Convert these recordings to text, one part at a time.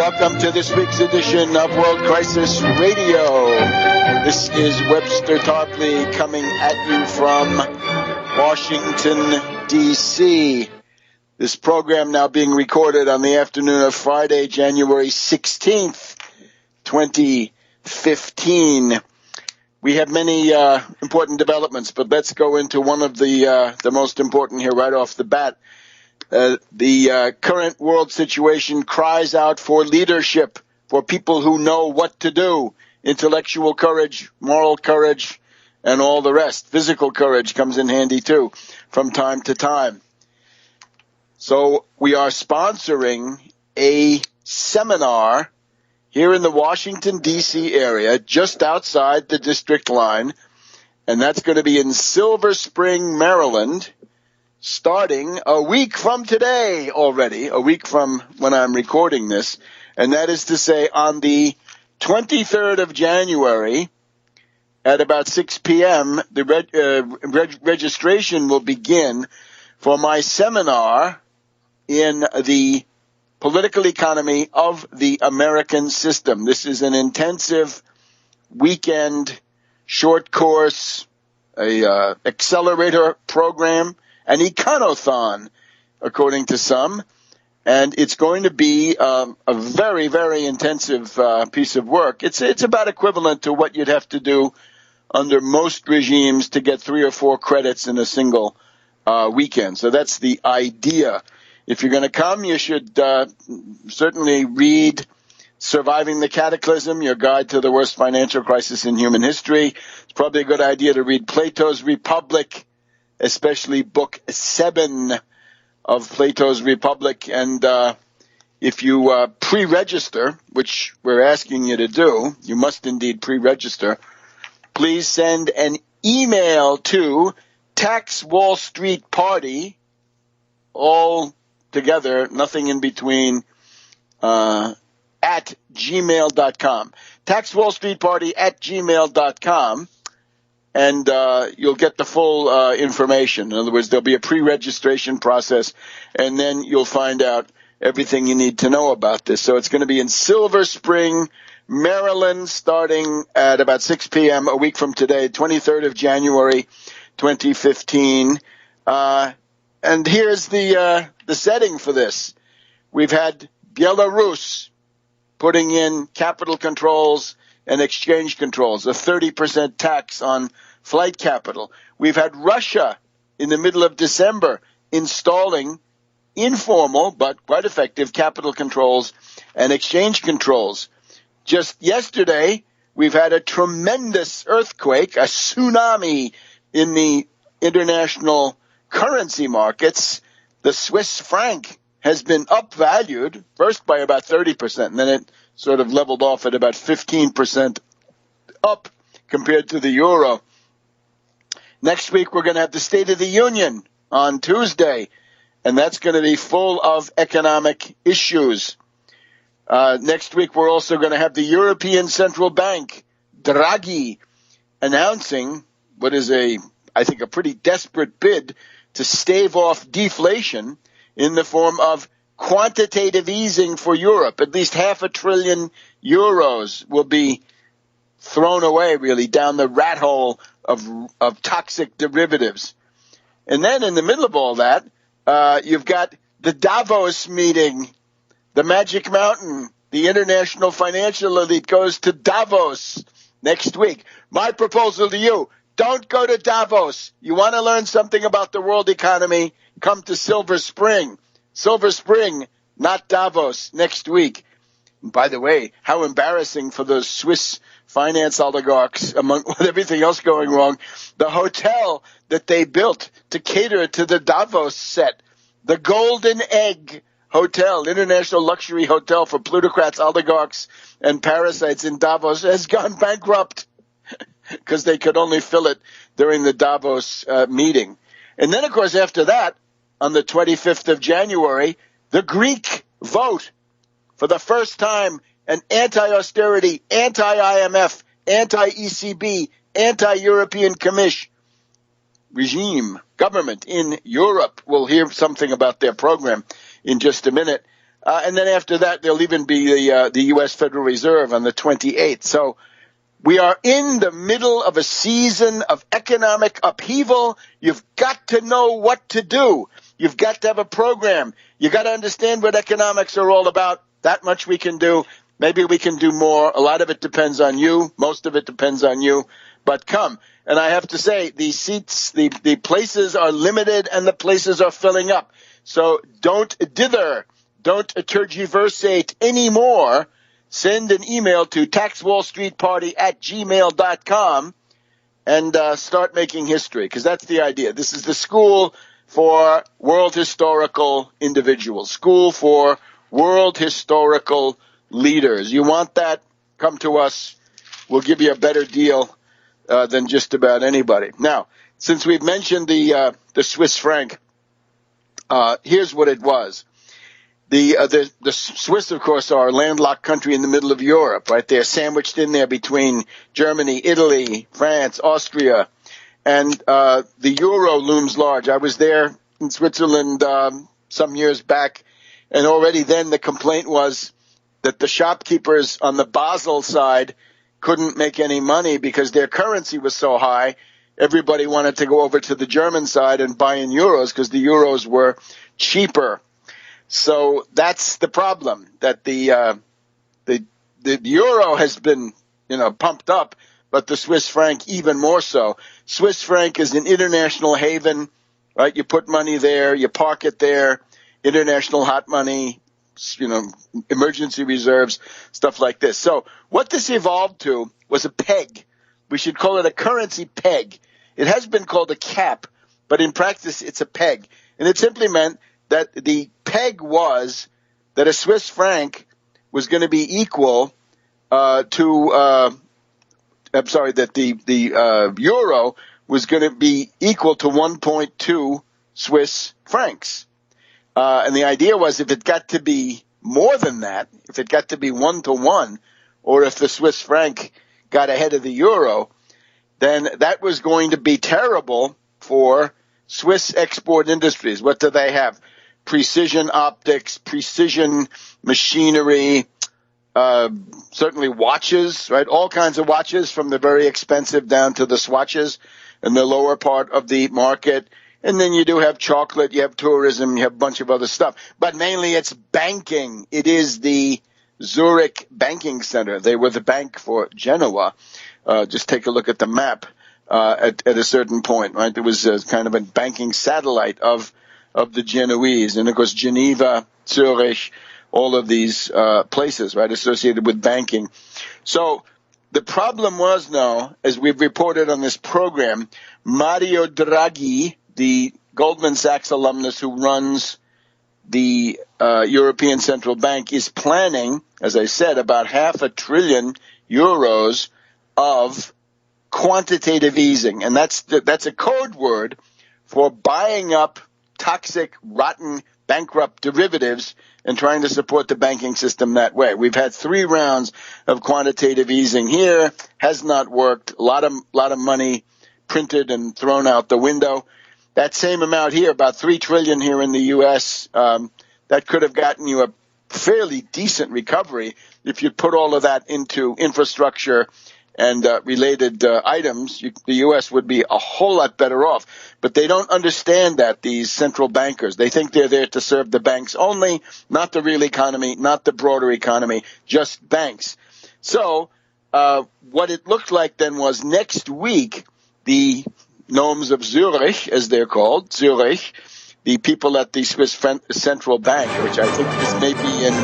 Welcome to this week's edition of World Crisis Radio. This is Webster Tarpley coming at you from Washington, D.C. This program now being recorded on the afternoon of Friday, January 16th, 2015. We have many important developments, but let's go into one of the most important here right off the bat. The current world situation cries out for leadership, for people who know what to do. Intellectual courage, moral courage, and all the rest. Physical courage comes in handy too from time to time. So we are sponsoring a seminar here in the Washington, D.C. area, just outside the district line, and that's going to be in Silver Spring, Maryland, starting a week from today already, a week from when I'm recording this, and that is to say on the 23rd of January at about 6 p.m., the registration will begin for my seminar in the political economy of the American system. This is an intensive weekend short course, a accelerator program, an econothon, according to some, and it's going to be a very, very intensive piece of work. It's about equivalent to what you'd have to do under most regimes to get 3 or 4 credits in a single weekend. So that's the idea. If you're going to come, you should certainly read Surviving the Cataclysm, Your Guide to the Worst Financial Crisis in Human History. It's probably a good idea to read Plato's Republic, especially Book 7 of Plato's Republic. And if you pre-register, which we're asking you to do, you must indeed pre-register, please send an email to Tax Wall Street Party, all together, nothing in between, at gmail.com. Tax Wall Street Party at gmail.com. And you'll get the full information. In other words, there'll be a pre-registration process, and then you'll find out everything you need to know about this. So it's going to be in Silver Spring, Maryland, starting at about 6 p.m. a week from today, 23rd of January, 2015. And here's the setting for this. We've had Belarus putting in capital controls and exchange controls, a 30% tax on flight capital. We've had Russia in the middle of December installing informal but quite effective capital controls and exchange controls. Just yesterday, we've had a tremendous earthquake, a tsunami in the international currency markets. The Swiss franc has been upvalued, first by about 30%, and then it sort of leveled off at about 15% up compared to the euro. Next week, we're going to have the State of the Union on Tuesday, and that's going to be full of economic issues. Next week, we're also going to have the European Central Bank, Draghi, announcing what is I think, a pretty desperate bid to stave off deflation in the form of quantitative easing for Europe. At least €500 billion will be thrown away, really, down the rat hole of toxic derivatives. And then in the middle of all that, you've got the Davos meeting, the Magic Mountain. The international financial elite goes to Davos next week. My proposal to you, don't go to Davos. You want to learn something about the world economy, come to Silver Spring. Silver Spring, not Davos, next week. And by the way, how embarrassing for those Swiss finance oligarchs, among with everything else going wrong. The hotel that they built to cater to the Davos set, the Golden Egg Hotel, international luxury hotel for plutocrats, oligarchs, and parasites in Davos, has gone bankrupt because they could only fill it during the Davos meeting. And then, of course, after that, on the 25th of January, the Greek vote. For the first time, an anti-austerity, anti-IMF, anti-ECB, anti-European Commission regime, government in Europe. We'll hear something about their program in just a minute. And then after that, there'll even be the U.S. Federal Reserve on the 28th. So we are in the middle of a season of economic upheaval. You've got to know what to do. You've got to have a program. You got to understand what economics are all about. That much we can do. Maybe we can do more. A lot of it depends on you. Most of it depends on you. But come. And I have to say, the seats, the places are limited and the places are filling up. So don't dither. Don't tergiversate anymore. Send an email to taxwallstreetparty@gmail.com and start making history, because that's the idea. This is the school for world historical individuals, school for world historical leaders. You want that? Come to us. We'll give you a better deal than just about anybody. Now, since we've mentioned the Swiss franc, here's what it was. The Swiss, of course, are a landlocked country in the middle of Europe, right? They're sandwiched in there between Germany, Italy, France, Austria, and the euro looms large. I was there in Switzerland some years back, and already then the complaint was that the shopkeepers on the Basel side couldn't make any money because their currency was so high. Everybody wanted to go over to the German side and buy in euros because the euros were cheaper. So that's the problem, that the euro has been, pumped up, but the Swiss franc even more so. Swiss franc is an international haven, right? You put money there, you park it there, international hot money, emergency reserves, stuff like this. So what this evolved to was a peg. We should call it a currency peg. It has been called a cap, but in practice it's a peg. And it simply meant that the peg was that a Swiss franc was going to be equal that the euro was going to be equal to 1.2 Swiss francs. And the idea was if it got to be more than that, if it got to be 1-to-1, or if the Swiss franc got ahead of the euro, then that was going to be terrible for Swiss export industries. What do they have? Precision optics, precision machinery, certainly watches, right? All kinds of watches, from the very expensive down to the swatches in the lower part of the market. And then you do have chocolate, you have tourism, you have a bunch of other stuff. But mainly it's banking. It is the Zurich banking center. They were the bank for Genoa. Just take a look at the map at a certain point, right? There was kind of a banking satellite of the Genoese. And, of course, Geneva, Zurich, all of these places, right, associated with banking. So the problem was now, as we've reported on this program, Mario Draghi, the Goldman Sachs alumnus who runs the European Central Bank, is planning, as I said, about €500 billion of quantitative easing. And that's a code word for buying up toxic, rotten, bankrupt derivatives and trying to support the banking system that way. We've had 3 rounds of quantitative easing here. Has not worked. A lot of money printed and thrown out the window. That same amount here, about $3 trillion here in the U.S., that could have gotten you a fairly decent recovery if you put all of that into infrastructure and related items. The U.S. would be a whole lot better off. But they don't understand that, these central bankers. They think they're there to serve the banks only, not the real economy, not the broader economy, just banks. So what it looked like then was next week, the gnomes of Zurich, as they're called, Zurich, the people at the Swiss Central Bank, which I think is maybe in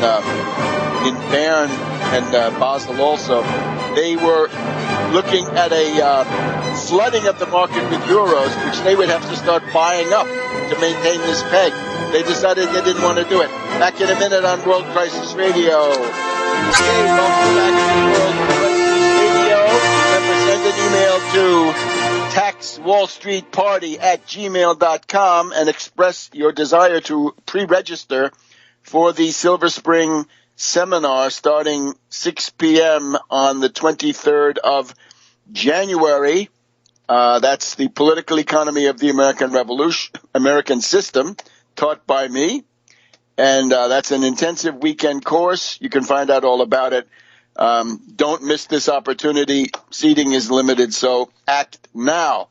Bern and Basel also, they were looking at a flooding of the market with euros, which they would have to start buying up to maintain this peg. They decided they didn't want to do it. Back in a minute on World Crisis Radio. Okay, welcome back to World Crisis Radio. Remember, send an email to taxwallstreetparty@gmail.com and express your desire to pre-register for the Silver Spring seminar starting 6 p.m. on the 23rd of January. That's the political economy of the American Revolution, American system, taught by me. And that's an intensive weekend course. You can find out all about it. Don't miss this opportunity. Seating is limited, so act now.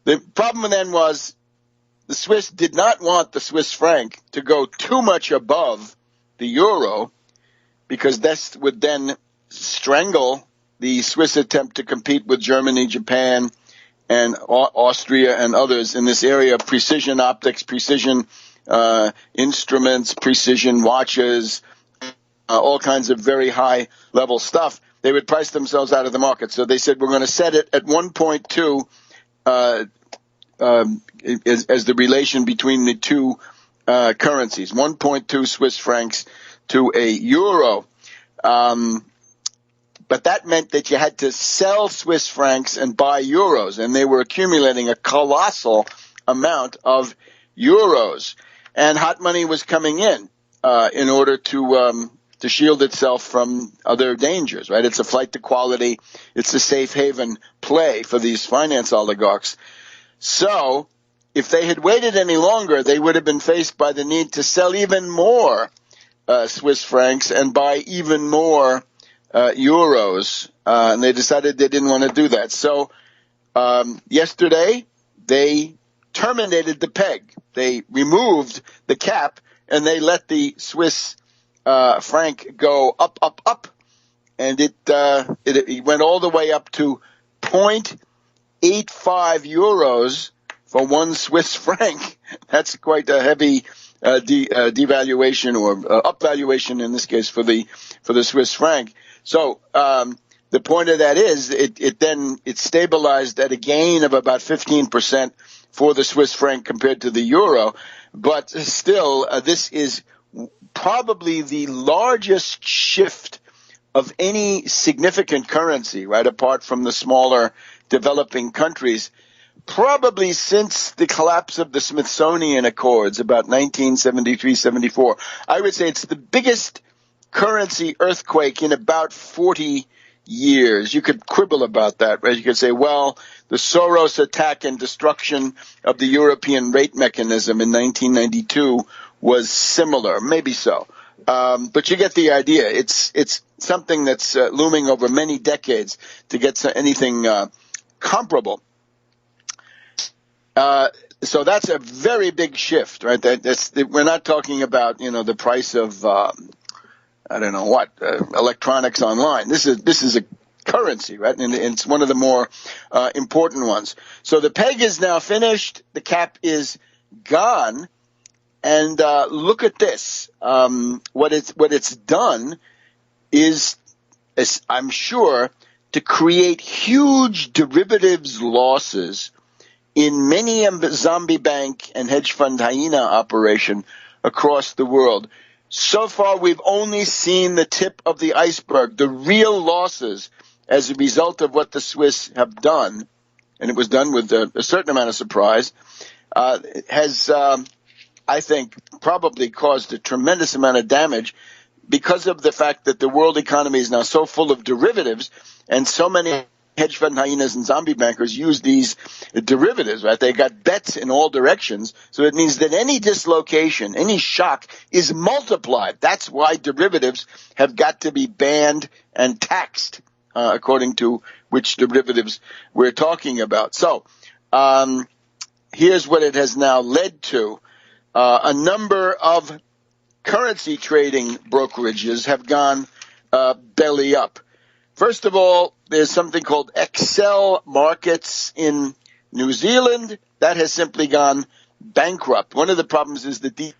The problem then was the Swiss did not want the Swiss franc to go too much above the euro, because this would then strangle the Swiss attempt to compete with Germany, Japan, and Austria and others in this area of precision optics, precision instruments, precision watches, all kinds of very high level stuff. They would price themselves out of the market. So they said, we're going to set it at 1.2 as the relation between the two currencies, 1.2 Swiss francs to a euro. But that meant that you had to sell Swiss francs and buy euros, and they were accumulating a colossal amount of euros. And hot money was coming in order to shield itself from other dangers, right? It's a flight to quality. It's a safe haven play for these finance oligarchs. So if they had waited any longer, they would have been faced by the need to sell even more Swiss francs and buy even more euros. And they decided they didn't want to do that. So yesterday they terminated the peg. They removed the cap, and they let the Swiss franc go up, up, up, and it went all the way up to 0.85 euros for 1 Swiss franc. That's quite a heavy devaluation or upvaluation in this case for the Swiss franc. So the point of that is it stabilized at a gain of about 15% for the Swiss franc compared to the euro, but still this is probably the largest shift of any significant currency, right, apart from the smaller developing countries, probably since the collapse of the Smithsonian Accords about 1973-74. I would say it's the biggest currency earthquake in about 40 years. You could quibble about that, right? You could say, well, the Soros attack and destruction of the European rate mechanism in 1992 was similar. Maybe so. But you get the idea. It's something that's looming over many decades to get anything comparable. So that's a very big shift, right? We're not talking about, the price of electronics online. This is a currency, right? And it's one of the more important ones. So the peg is now finished. The cap is gone. And look at this. What it's done is, I'm sure, to create huge derivatives losses in many zombie bank and hedge fund hyena operation across the world. So far, we've only seen the tip of the iceberg. The real losses as a result of what the Swiss have done, and it was done with a certain amount of surprise, has, I think, probably caused a tremendous amount of damage because of the fact that the world economy is now so full of derivatives, and so many hedge fund hyenas and zombie bankers use these derivatives, right? They got bets in all directions. So it means that any dislocation, any shock is multiplied. That's why derivatives have got to be banned and taxed, according to which derivatives we're talking about. So here's what it has now led to. A number of currency trading brokerages have gone belly up. First of all, there's something called Excel Markets in New Zealand. That has simply gone bankrupt. One of the problems is that these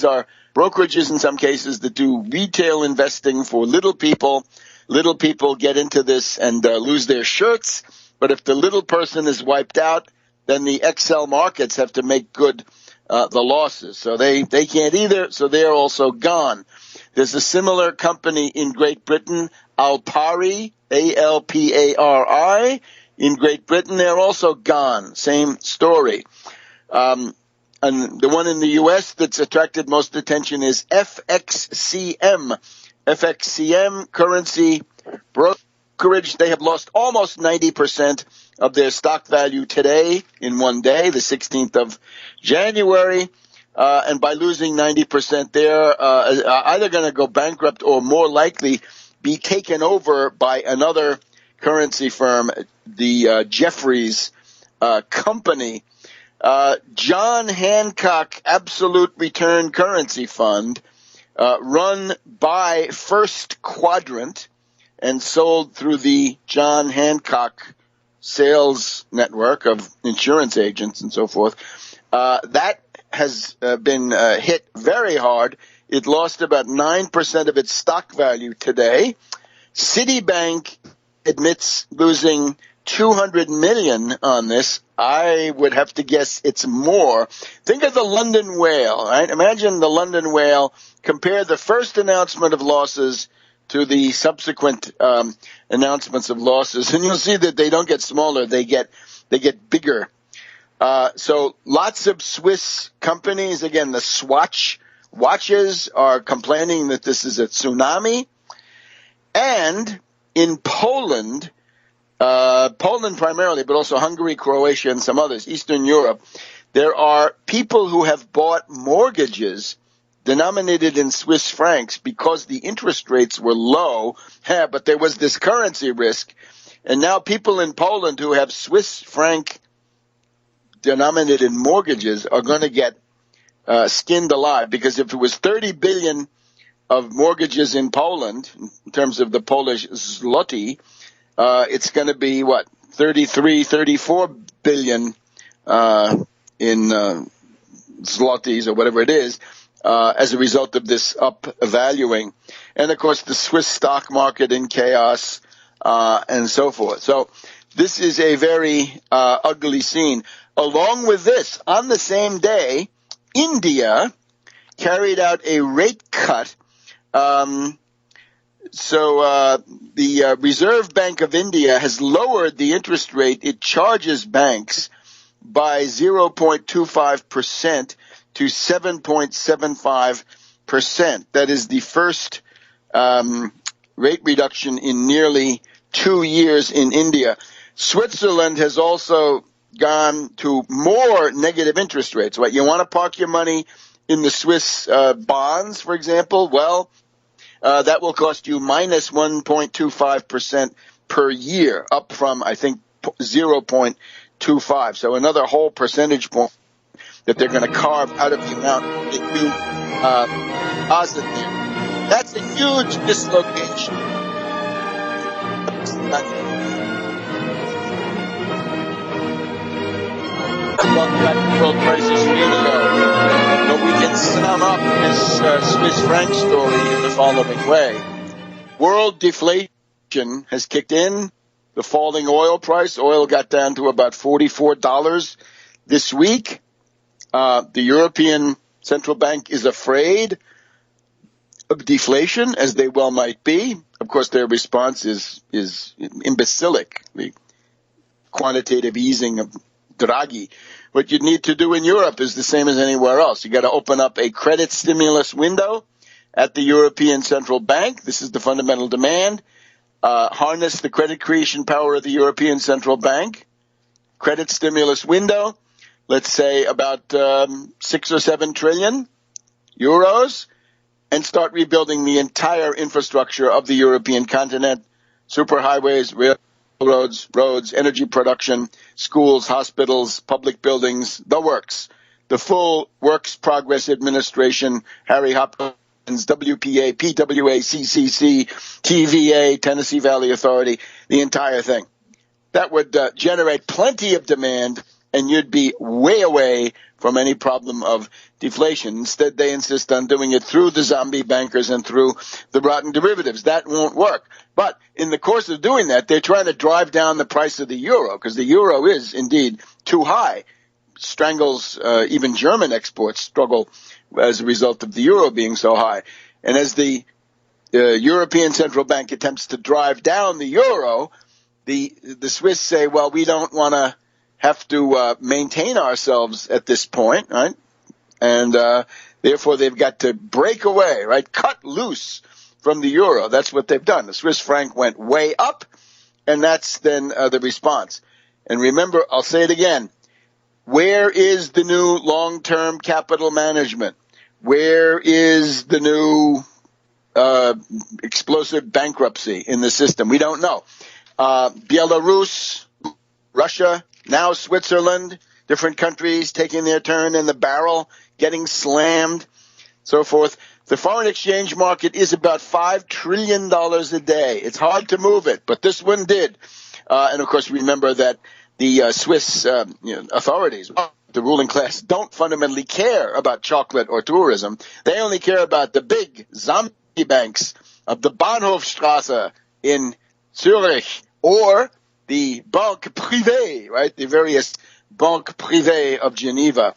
are brokerages in some cases that do retail investing for little people. Little people get into this and lose their shirts. But if the little person is wiped out, then the Excel Markets have to make good the losses. So they can't either, so they're also gone. There's a similar company in Great Britain, Alpari, Alpari, in Great Britain. They're also gone. Same story. And the one in the U.S. that's attracted most attention is FXCM. FXCM currency brokerage. They have lost almost 90% of their stock value today in one day, the 16th of January. and by losing 90% they're either going to go bankrupt or more likely be taken over by another currency firm, the Jeffries company. John Hancock Absolute Return Currency Fund, run by First Quadrant and sold through the John Hancock sales network of insurance agents and so forth. That has been hit very hard. It lost about 9% of its stock value today. Citibank admits losing $200 million on this. I would have to guess it's more. Think of the London whale, right? Imagine the London whale. Compare the first announcement of losses to the subsequent announcements of losses, and you'll see that they don't get smaller; they get bigger. So lots of Swiss companies, again, the Swatch watches are complaining that this is a tsunami. And in Poland primarily, but also Hungary, Croatia, and some others, Eastern Europe, there are people who have bought mortgages denominated in Swiss francs because the interest rates were low, but there was this currency risk. And now people in Poland who have Swiss franc denominated mortgages are going to get skinned alive, because if it was 30 billion of mortgages in Poland, in terms of the Polish zloty, it's going to be, 33, 34 billion in zlotys or whatever it is, as a result of this upvaluing. And, of course, the Swiss stock market in chaos and so forth. So this is a very ugly scene. Along with this, on the same day, India carried out a rate cut. The Reserve Bank of India has lowered the interest rate it charges banks by 0.25% to 7.75%. That is the first rate reduction in nearly 2 years in India. Switzerland has also gone to more negative interest rates. You want to park your money in the Swiss bonds, for example? Well, that will cost you minus 1.25% per year, up from, I think, 0.25. So another whole percentage point that they're going to carve out of the amount that you deposit there. That's a huge dislocation. Welcome back to World Crisis Radio. But we can sum up this Swiss franc story in the following way. World deflation has kicked in. The falling oil price. Oil got down to about $44 this week. The European Central Bank is afraid of deflation, as they well might be. Of course, their response is imbecilic. The quantitative easing of Draghi. What you need to do in Europe is the same as anywhere else. You got to open up a credit stimulus window at the European Central Bank. This is the fundamental demand. Harness the credit creation power of the European Central Bank. Credit stimulus window, let's say about 6 or 7 trillion euros, and start rebuilding the entire infrastructure of the European continent, superhighways, railroads, roads, energy production, schools, hospitals, public buildings, the works. The full Works Progress Administration, Harry Hopkins, WPA, PWA, CCC, TVA, Tennessee Valley Authority, the entire thing. That would generate plenty of demand, and you'd be way away from any problem of deflation. Instead, they insist on doing it through the zombie bankers and through the rotten derivatives. That won't work. But in the course of doing that, they're trying to drive down the price of the euro, because the euro is indeed too high. Strangles even German exports struggle as a result of the euro being so high. And as the European Central Bank attempts to drive down the euro, the Swiss say, well, we don't want to have to maintain ourselves at this point, right? And therefore they've got to break away, right? Cut loose from the euro. That's what they've done. The Swiss franc went way up, and that's then the response. And remember, I'll say it again, Where is the new long-term capital management? Where is the new explosive bankruptcy in the system? We don't know. Belarus, Russia, now Switzerland, different countries taking their turn in the barrel, getting slammed, so forth. The foreign exchange market is about $5 trillion a day. It's hard to move it, but this one did. And, of course, remember that the Swiss authorities, the ruling class, don't fundamentally care about chocolate or tourism. They only care about the big zombie banks of the Bahnhofstrasse in Zurich or the Banque Privée, right, the various Banque Privée of Geneva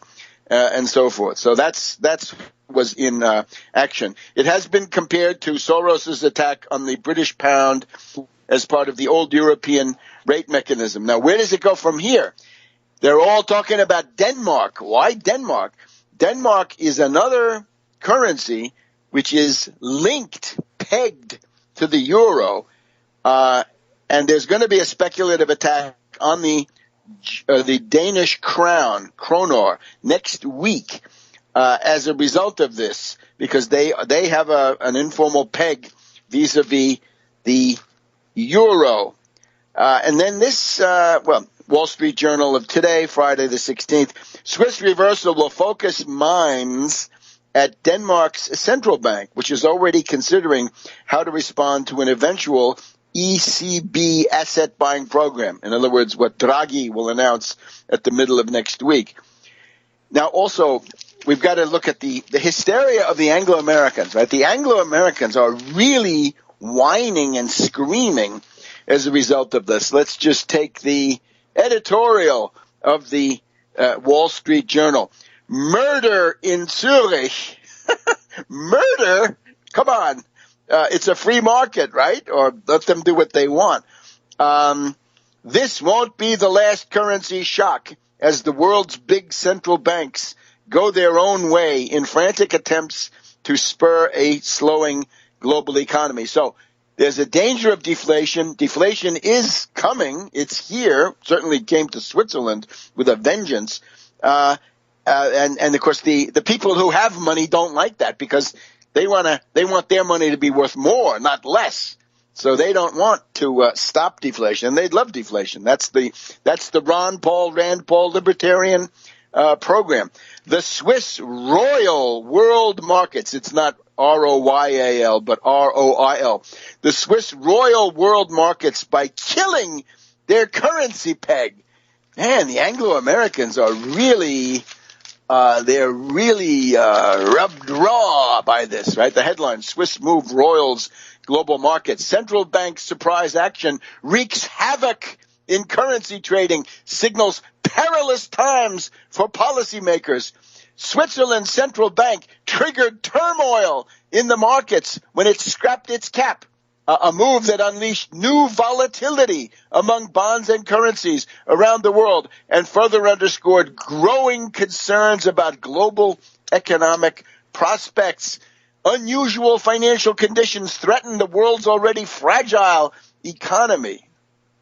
and so forth. So that's was in action. It has been compared to Soros's attack on the British pound as part of the old European rate mechanism. Now, where does it go from here? They're all talking about Denmark. Why Denmark? Denmark is another currency which is linked, pegged to the euro, and there's going to be a speculative attack on the Danish crown, kronor, next week as a result of this, because they have an informal peg vis-a-vis the euro. And then this, Wall Street Journal of today, Friday the 16th, Swiss reversal will focus minds at Denmark's central bank, which is already considering how to respond to an eventual ECB asset buying program. In other words, what Draghi will announce at the middle of next week. Now, also, we've got to look at the hysteria of the Anglo-Americans, right? The Anglo-Americans are really whining and screaming as a result of this. Let's just take the editorial of the Wall Street Journal. Murder in Zurich. Murder? Come on. It's a free market, right? Or let them do what they want. This won't be the last currency shock as the world's big central banks go their own way in frantic attempts to spur a slowing global economy. So there's a danger of deflation. Deflation is coming. It's here. Certainly came to Switzerland with a vengeance. And of course, the people who have money don't like that because they want their money to be worth more, not less. So they don't want to stop deflation. They'd love deflation. That's the Rand Paul libertarian program. The Swiss Royal World Markets. It's not ROYAL, but ROIL. The Swiss Royal World Markets, by killing their currency peg. Man, the Anglo-Americans are really rubbed raw by this, right? The headline, Swiss move royals global markets. Central bank surprise action wreaks havoc in currency trading, signals perilous times for policymakers. Switzerland's central bank triggered turmoil in the markets when it scrapped its cap, a move that unleashed new volatility among bonds and currencies around the world and further underscored growing concerns about global economic prospects. Unusual financial conditions threaten the world's already fragile economy.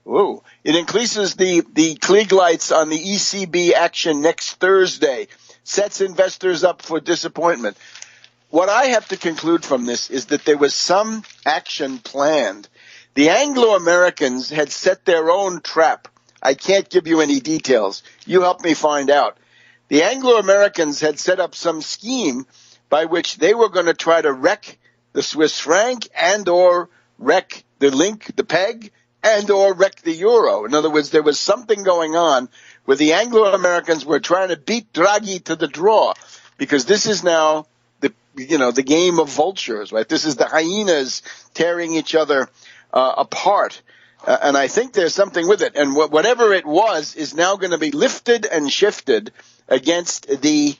Ooh. It increases the Klieg lights on the ECB action next Thursday, sets investors up for disappointment. What I have to conclude from this is that there was some action planned. The Anglo-Americans had set their own trap. I can't give you any details. You help me find out. The Anglo-Americans had set up some scheme by which they were going to try to wreck the Swiss franc and or wreck the peg, and or wreck the euro. In other words, there was something going on where the Anglo-Americans were trying to beat Draghi to the draw, because this is now the game of vultures, right? This is the hyenas tearing each other apart. And I think there's something with it. And whatever it was is now going to be lifted and shifted against the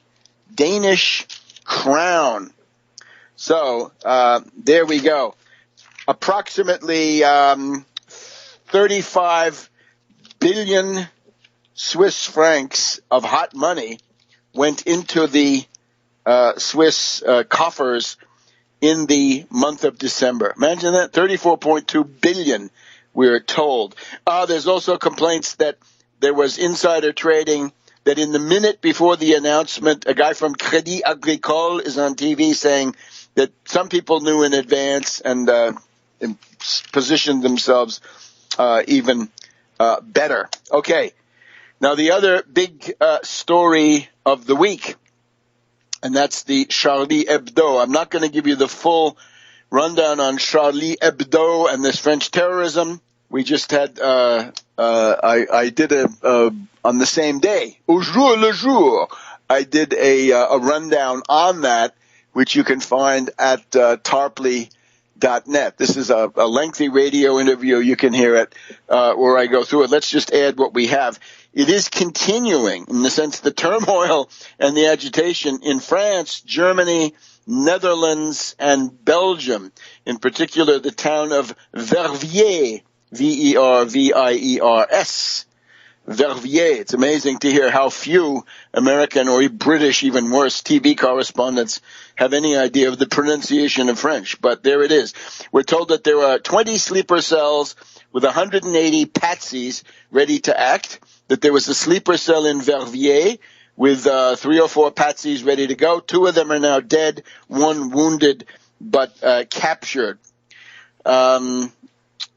Danish crown. So there we go. Approximately 35 billion Swiss francs of hot money went into the Swiss coffers in the month of December. Imagine that, 34.2 billion, we're told. There's also complaints that there was insider trading, that in the minute before the announcement, a guy from Crédit Agricole is on TV saying that some people knew in advance and positioned themselves even better. Okay. Now, the other big story of the week, and that's the Charlie Hebdo. I'm not going to give you the full rundown on Charlie Hebdo and this French terrorism. We just had, I did on the same day, au jour le jour, I did a rundown on that, which you can find at tarpley.net. This is a lengthy radio interview. You can hear it where I go through it. Let's just add what we have. It is continuing in the sense the turmoil and the agitation in France, Germany, Netherlands, and Belgium, in particular the town of Verviers, Verviers. Verviers. It's amazing to hear how few American or British, even worse, TV correspondents have any idea of the pronunciation of French. But there it is. We're told that there are 20 sleeper cells with 180 patsies ready to act, that there was a sleeper cell in Verviers with 3 or 4 patsies ready to go. 2 of them are now dead, 1 wounded but captured.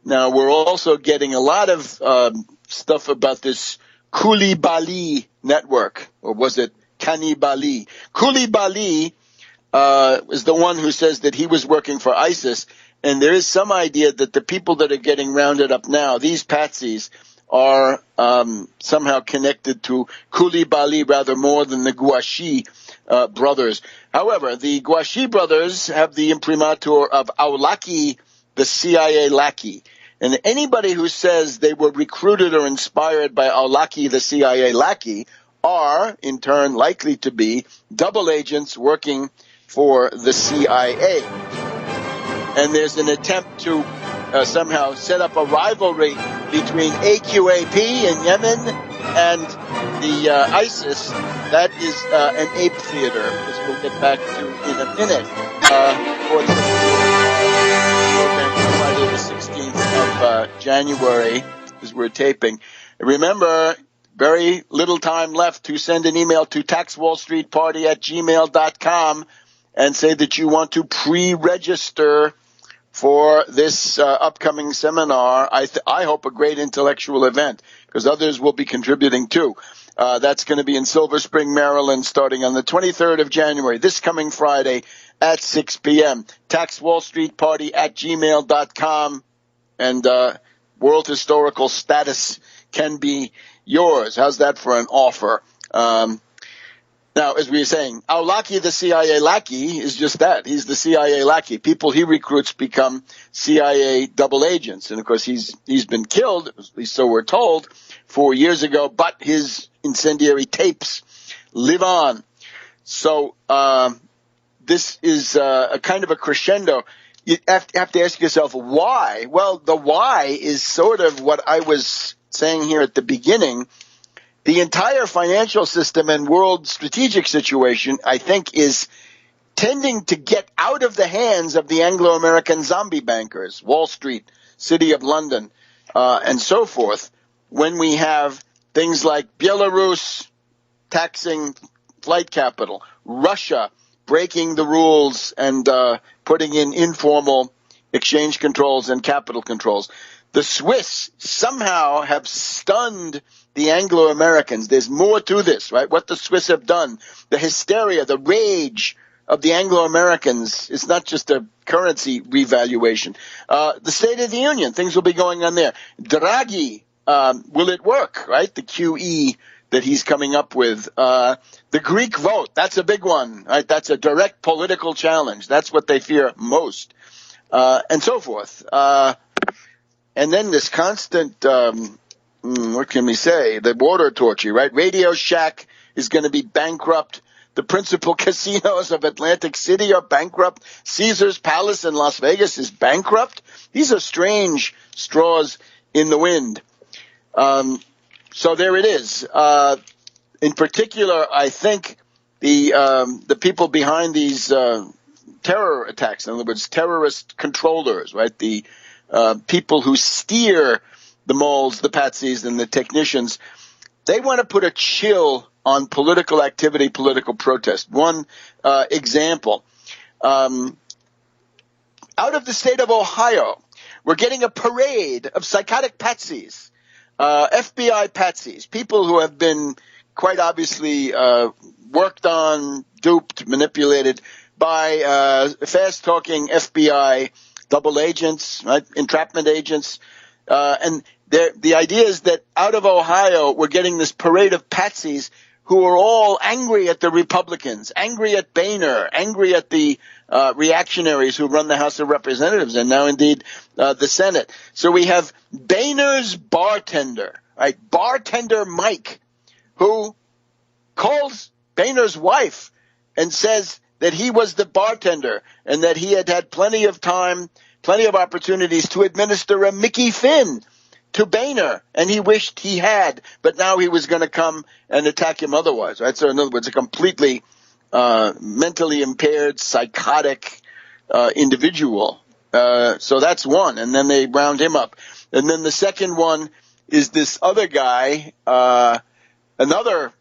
Now, we're also getting a lot of stuff about this Koulibaly network, or was it Kanibali? Koulibaly is the one who says that he was working for ISIS, and there is some idea that the people that are getting rounded up now, these patsies, are somehow connected to Koulibaly rather more than the Gouachi brothers. However, the Gouachi brothers have the imprimatur of Aulaki, the CIA lackey. And anybody who says they were recruited or inspired by Aulaki, the CIA lackey, are, in turn, likely to be double agents working for the CIA. And there's an attempt to somehow set up a rivalry between AQAP in Yemen and the ISIS. That is an ape theater, as we'll get back to in a minute. For the program Friday the 16th of January, as we're taping. Remember, very little time left to send an email to taxwallstreetparty@gmail.com and say that you want to pre-register for this upcoming seminar. I hope a great intellectual event, because others will be contributing too. That's going to be in Silver Spring, Maryland, starting on the 23rd of January, this coming Friday at 6 p.m. taxwallstreetparty@gmail.com, and world historical status can be yours. How's that for an offer? Now, as we were saying, Aulaki, the CIA lackey, is just that. He's the CIA lackey. People he recruits become CIA double agents. And, of course, he's been killed, at least so we're told, 4 years ago, but his incendiary tapes live on. So this is a kind of a crescendo. You have to ask yourself, why? Well, the why is sort of what I was saying here at the beginning. The entire financial system and world strategic situation, I think, is tending to get out of the hands of the Anglo-American zombie bankers, Wall Street, City of London, and so forth, when we have things like Belarus taxing flight capital, Russia breaking the rules and putting in informal exchange controls and capital controls. The Swiss somehow have stunned the Anglo-Americans. There's more to this, right? What the Swiss have done, the hysteria, the rage of the Anglo-Americans. It's not just a currency revaluation. The State of the Union, things will be going on there. Draghi, will it work, right? The QE that he's coming up with. The Greek vote, that's a big one, right? That's a direct political challenge. That's what they fear most, and so forth. And then this constant, what can we say? The water torture, right? Radio Shack is going to be bankrupt. The principal casinos of Atlantic City are bankrupt. Caesar's Palace in Las Vegas is bankrupt. These are strange straws in the wind. So there it is. In particular, I think the people behind these terror attacks, in other words, terrorist controllers, right? The people who steer the moles, the patsies, and the technicians, they want to put a chill on political activity, political protest. One example, out of the state of Ohio, we're getting a parade of psychotic patsies, FBI patsies, people who have been quite obviously worked on, duped, manipulated by fast-talking FBI double agents, right? Entrapment agents. And the idea is that out of Ohio, we're getting this parade of patsies who are all angry at the Republicans, angry at Boehner, angry at the reactionaries who run the House of Representatives and now indeed the Senate. So we have Boehner's bartender, right? Bartender Mike, who calls Boehner's wife and says that he was the bartender and that he had had plenty of time, plenty of opportunities to administer a Mickey Finn to Boehner, and he wished he had, but now he was going to come and attack him otherwise, right? So in other words, a completely mentally impaired, psychotic individual. So that's one, and then they round him up. And then the second one is this other guy, another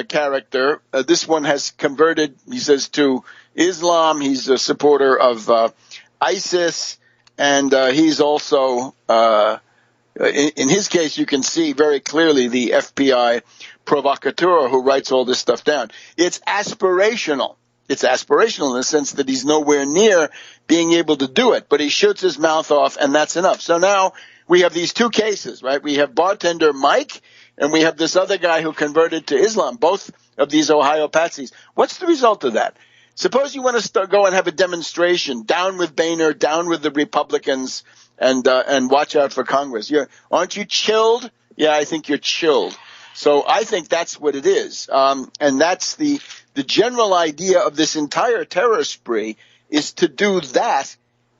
character. This one has converted, he says, to Islam. He's a supporter of ISIS, and he's also, in his case, you can see very clearly the FBI provocateur who writes all this stuff down. It's aspirational. It's aspirational in the sense that he's nowhere near being able to do it, but he shoots his mouth off, and that's enough. So now we have these two cases, right? We have bartender Mike, and we have this other guy who converted to Islam, both of these Ohio patsies. What's the result of that? Suppose you want to go and have a demonstration, down with Boehner, down with the Republicans, and watch out for Congress. Aren't you chilled? Yeah, I think you're chilled. So I think that's what it is. And that's the general idea of this entire terror spree, is to do that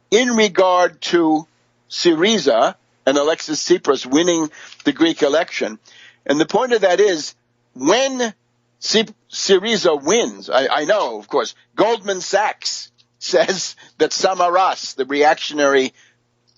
in regard to Syriza and Alexis Tsipras winning the Greek election. And the point of that is, when Syriza wins, I know, of course, Goldman Sachs says that Samaras, the reactionary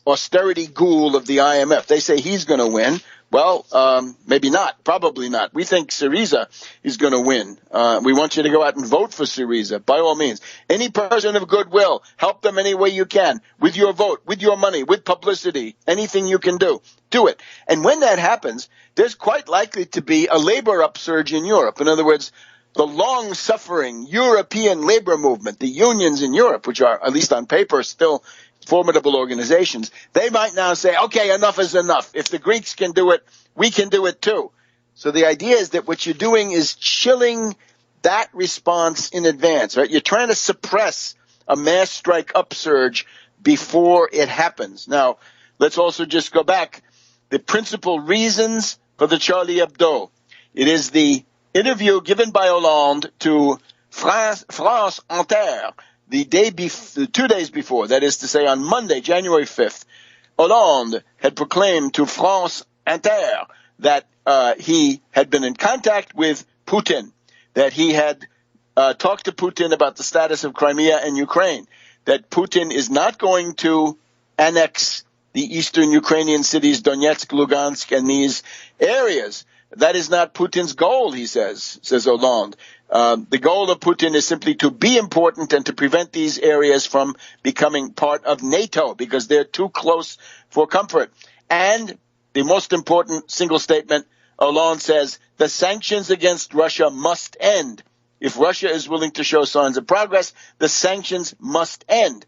austerity ghoul of the IMF, they say he's going to win. Well, maybe not, probably not. We think Syriza is going to win. We want you to go out and vote for Syriza, by all means. Any person of goodwill, help them any way you can, with your vote, with your money, with publicity, anything you can do, do it. And when that happens, there's quite likely to be a labor upsurge in Europe. In other words, the long-suffering European labor movement, the unions in Europe, which are, at least on paper, still formidable organizations, they might now say, okay, enough is enough. If the Greeks can do it, we can do it too. So the idea is that what you're doing is chilling that response in advance, right? You're trying to suppress a mass strike upsurge before it happens. Now, let's also just go back. The principal reasons for the Charlie Hebdo. It is the interview given by Hollande to France Inter, the 2 days before, that is to say on Monday, January 5th, Hollande had proclaimed to France Inter that he had been in contact with Putin, that he had talked to Putin about the status of Crimea and Ukraine, that Putin is not going to annex the eastern Ukrainian cities Donetsk, Lugansk, and these areas. That is not Putin's goal, he says Hollande. The goal of Putin is simply to be important and to prevent these areas from becoming part of NATO because they're too close for comfort. And the most important single statement, Hollande says, the sanctions against Russia must end. If Russia is willing to show signs of progress, the sanctions must end.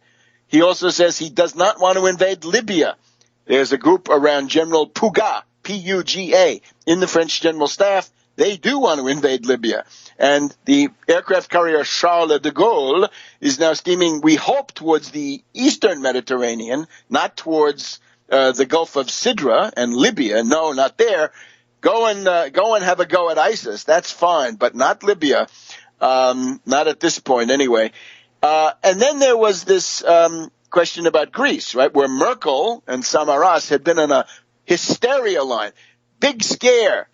He also says he does not want to invade Libya. There's a group around General Puga, P-U-G-A, in the French General Staff. They do want to invade Libya. And the aircraft carrier Charles de Gaulle is now steaming, we hope, towards the eastern Mediterranean, not towards the Gulf of Sidra and Libya. No, not there. Go and have a go at ISIS. That's fine, but not Libya. Not at this point, anyway. And then there was this question about Greece, right, where Merkel and Samaras had been on a hysteria line, big scare,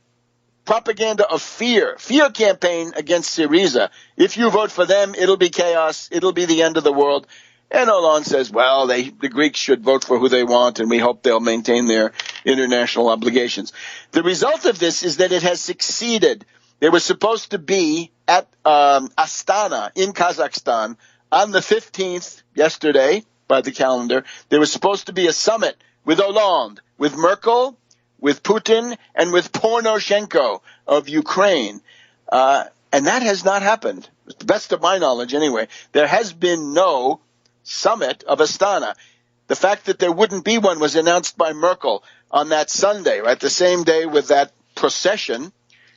propaganda of fear campaign against Syriza. If you vote for them, it'll be chaos, it'll be the end of the world. And Hollande says, well, the Greeks should vote for who they want, and we hope they'll maintain their international obligations. The result of this is that it has succeeded. They were supposed to be at Astana in Kazakhstan on the 15th, yesterday, by the calendar. There was supposed to be a summit with Hollande, with Merkel, with Putin, and with Poroshenko of Ukraine. And that has not happened, to the best of my knowledge anyway. There has been no summit of Astana. The fact that there wouldn't be one was announced by Merkel on that Sunday, right, the same day with that procession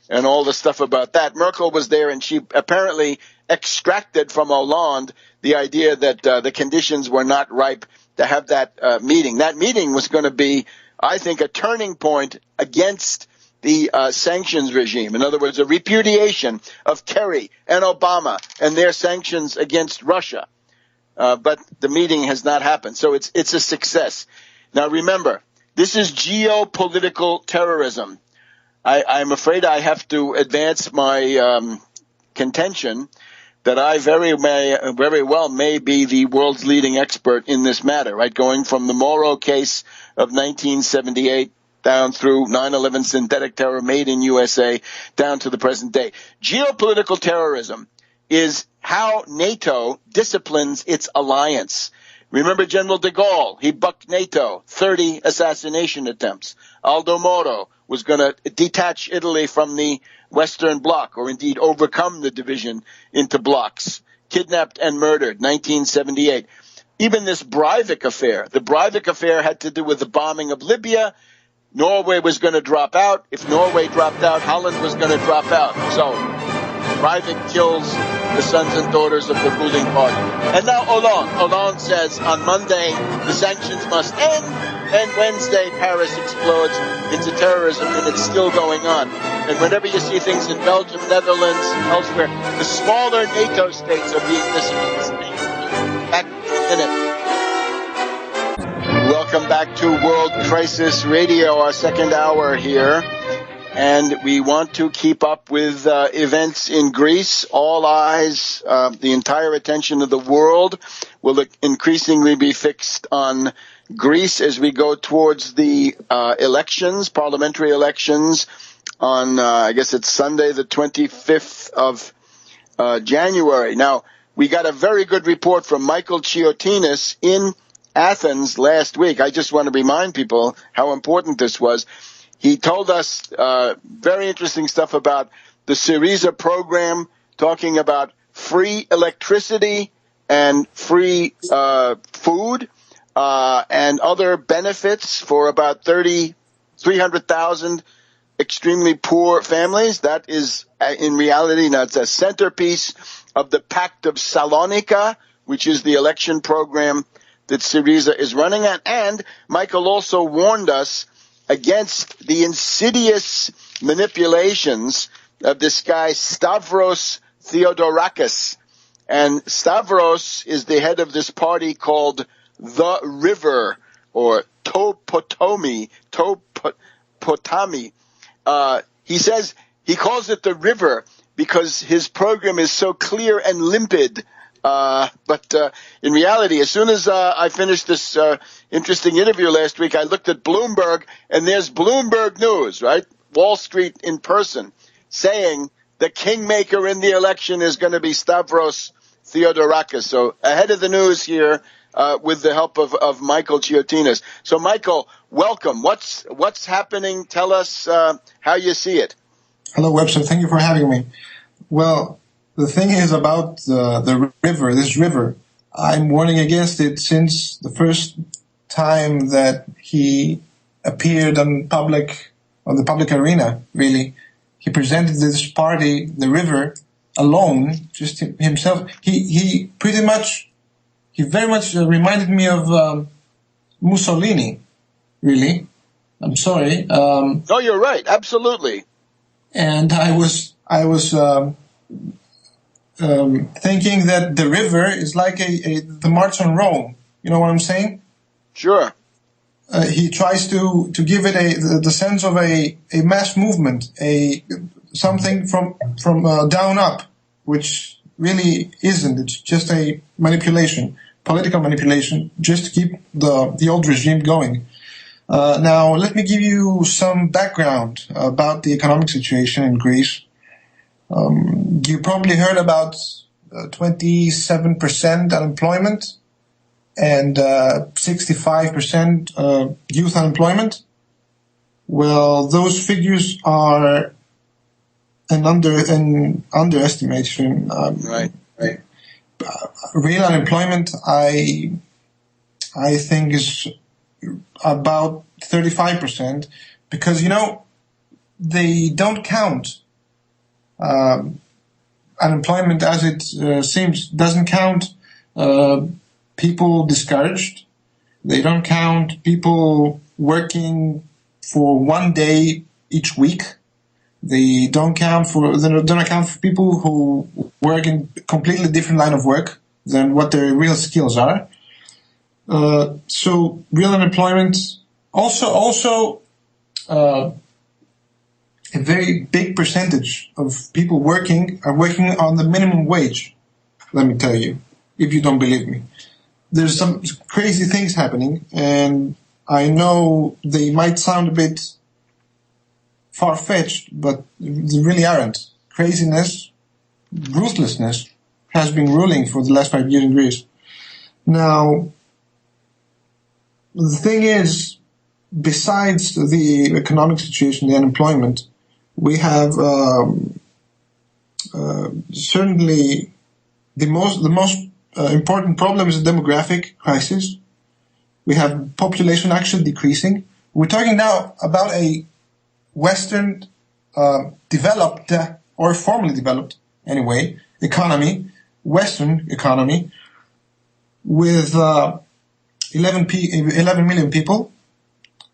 and all the stuff about that. Merkel was there, and she apparently extracted from Hollande the idea that the conditions were not ripe to have that meeting. That meeting was going to be, I think, a turning point against the sanctions regime. In other words, a repudiation of Kerry and Obama and their sanctions against Russia. But the meeting has not happened. So it's a success. Now, remember, this is geopolitical terrorism. I'm afraid I have to advance my contention that I very well may be the world's leading expert in this matter, right? Going from the Moro case of 1978 down through 9/11 synthetic terror made in USA down to the present day. Geopolitical terrorism is how NATO disciplines its alliance. Remember General de Gaulle? He bucked NATO, 30 assassination attempts. Aldo Moro was going to detach Italy from the Western Bloc, or indeed overcome the division into blocks. Kidnapped and murdered, 1978. Even this Breivik affair, the Breivik affair had to do with the bombing of Libya. Norway was going to drop out. If Norway dropped out, Holland was going to drop out. So Breivik kills the sons and daughters of the ruling party. And now Hollande says on Monday the sanctions must end, and Wednesday Paris explodes into terrorism, and it's still going on. And whenever you see things in Belgium, Netherlands, elsewhere, the smaller NATO states are being disciplined. Back in it. Welcome back to World Crisis Radio, our second hour here. And we want to keep up with events in Greece. All eyes, the entire attention of the world will increasingly be fixed on Greece as we go towards the elections, parliamentary elections on, I guess it's Sunday, the 25th of January. Now, we got a very good report from Michael Chiotinis in Athens last week. I just want to remind people how important this was. He told us very interesting stuff about the Syriza program, talking about free electricity and free food and other benefits for about 300,000 extremely poor families. That is, in reality, that's a centerpiece of the Pact of Salonika, which is the election program that Syriza is running at. And Michael also warned us against the insidious manipulations of this guy Stavros Theodorakis. And Stavros is the head of this party called The River, or Potami. He says he calls it the river because his program is so clear and limpid. But in reality, as soon as I finished this interesting interview last week, I looked at Bloomberg, and there's Bloomberg News, right? Wall Street in person, saying the kingmaker in the election is going to be Stavros Theodorakis. So ahead of the news here with the help of Michael Chiotinis. So, Michael, welcome. What's happening? Tell us how you see it. Hello, Webster. Thank you for having me. Well, the thing is about the river, this river. I'm warning against it since the first time that he appeared on the public arena, really. He presented this party, the river, alone, just himself. He very much reminded me of Mussolini, really. I'm sorry. No, you're right. Absolutely. And I was thinking that the river is like the March on Rome. You know what I'm saying? Sure. He tries to give it the sense of a mass movement, something from down up, which really isn't. It's just a manipulation, political manipulation, just to keep the old regime going. Now, let me give you some background about the economic situation in Greece. You probably heard about 27% unemployment and 65% youth unemployment. Well, those figures are an underestimation. Right. Real unemployment, I think, is about 35%, because they don't count. Unemployment, as it seems, doesn't count people discouraged. They don't count people working for 1 day each week. They don't account for people who work in a completely different line of work than what their real skills are. So real unemployment, also a very big percentage of people are working on the minimum wage. Let me tell you, if you don't believe me. There's some crazy things happening, and I know they might sound a bit far-fetched, but they really aren't. Craziness, ruthlessness has been ruling for the last 5 years in Greece. Now, the thing is, besides the economic situation, the unemployment, we have certainly the most important problem is the demographic crisis. We have population actually decreasing. We're talking now about a Western developed, or formerly developed anyway, economy, Western economy, with 11 million people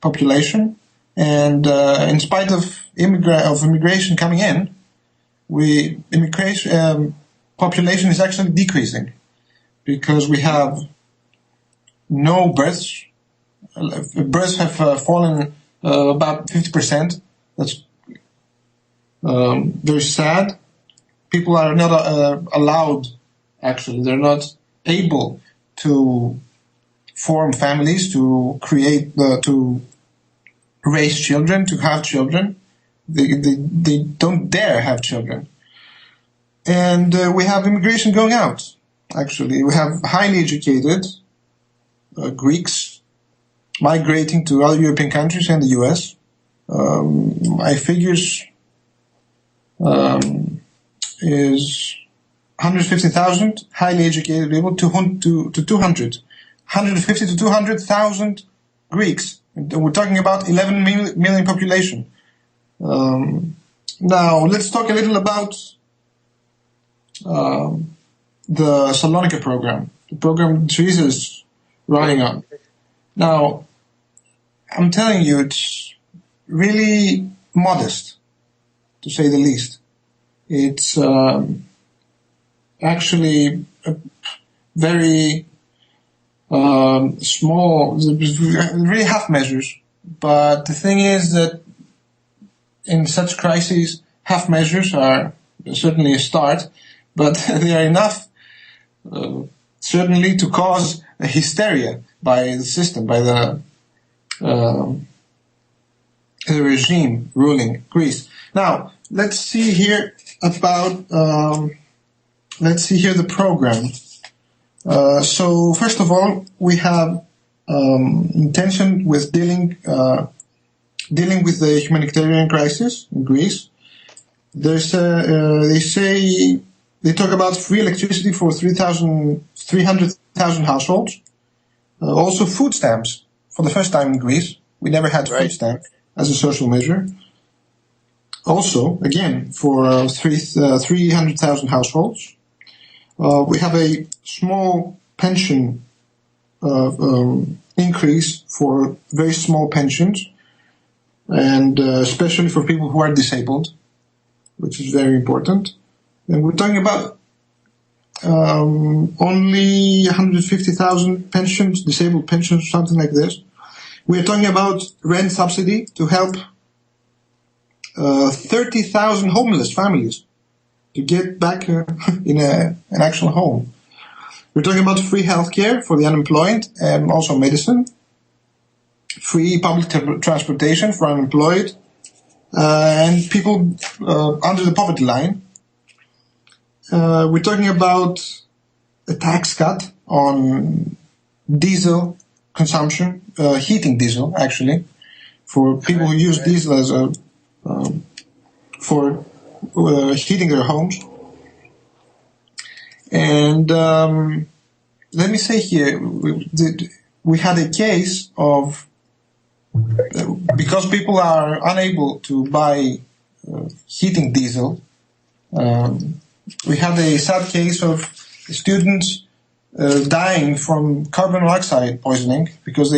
population, and in spite of immigration coming in, population is actually decreasing, because we have no births. Births have fallen about 50%. That's very sad. People are not allowed, actually, they're not able to form families, to create, to raise children, to have children. They don't dare have children. And we have immigration going out, actually. We have highly educated Greeks migrating to other European countries and the US. My figures is 150,000 highly educated people to 200. 150 to 200,000 Greeks. We're talking about 11 million population. Now, let's talk a little about the Salonika program, the program Syriza is running on. Now, I'm telling you, it's really modest, to say the least. It's actually a very small, really half measures. But the thing is that in such crises, half measures are certainly a start, but they are enough, certainly, to cause a hysteria by the system, by the regime ruling Greece. Now, let's see here about, the program. So, first of all, we have intention with dealing with the humanitarian crisis in Greece. There's they talk about free electricity for 300,000 households. Also food stamps for the first time in Greece. We never had food stamps as a social measure. Also, again, for 300,000 households. We have a small pension increase for very small pensions, and especially for people who are disabled, which is very important. And we're talking about only 150,000 pensions, disabled pensions, something like this. We're talking about rent subsidy to help 30,000 homeless families to get back in an actual home. We're talking about free healthcare for the unemployed and also medicine, free public transportation for unemployed, and people under the poverty line. we're talking about a tax cut on diesel consumption, heating diesel, actually, for people who use diesel as for heating their homes. And let me say here, we had a case of, because people are unable to buy heating diesel, we had a sad case of students dying from carbon monoxide poisoning because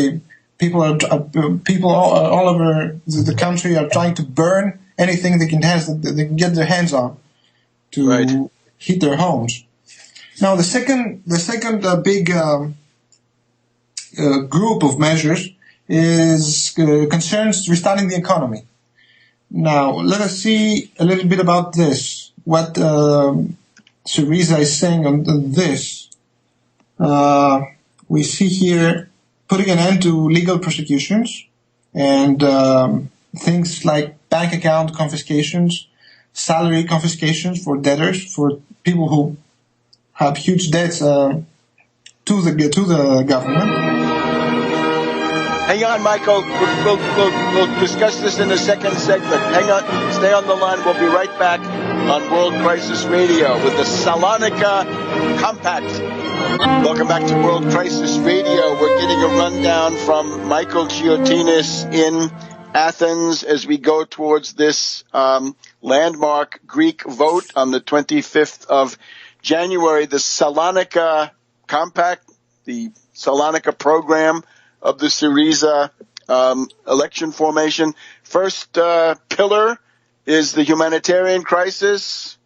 people all over the country are trying to burn anything they can get their hands on to heat their homes. Now the second big group of measures is concerns restarting the economy. Now let us see a little bit about this. What Syriza is saying on this. We see here putting an end to legal persecutions and things like bank account confiscations, salary confiscations for debtors, for people who have huge debts to the government. Hang on, Michael. We'll discuss this in the second segment. Hang on. Stay on the line. We'll be right back on World Crisis Radio with the Salonika Compact. Welcome back to World Crisis Radio. We're getting a rundown from Michael Chiotinis in Athens as we go towards this landmark Greek vote on the 25th of January. The Salonika Compact, the Salonika program of the Syriza election formation. First pillar is the humanitarian crisis.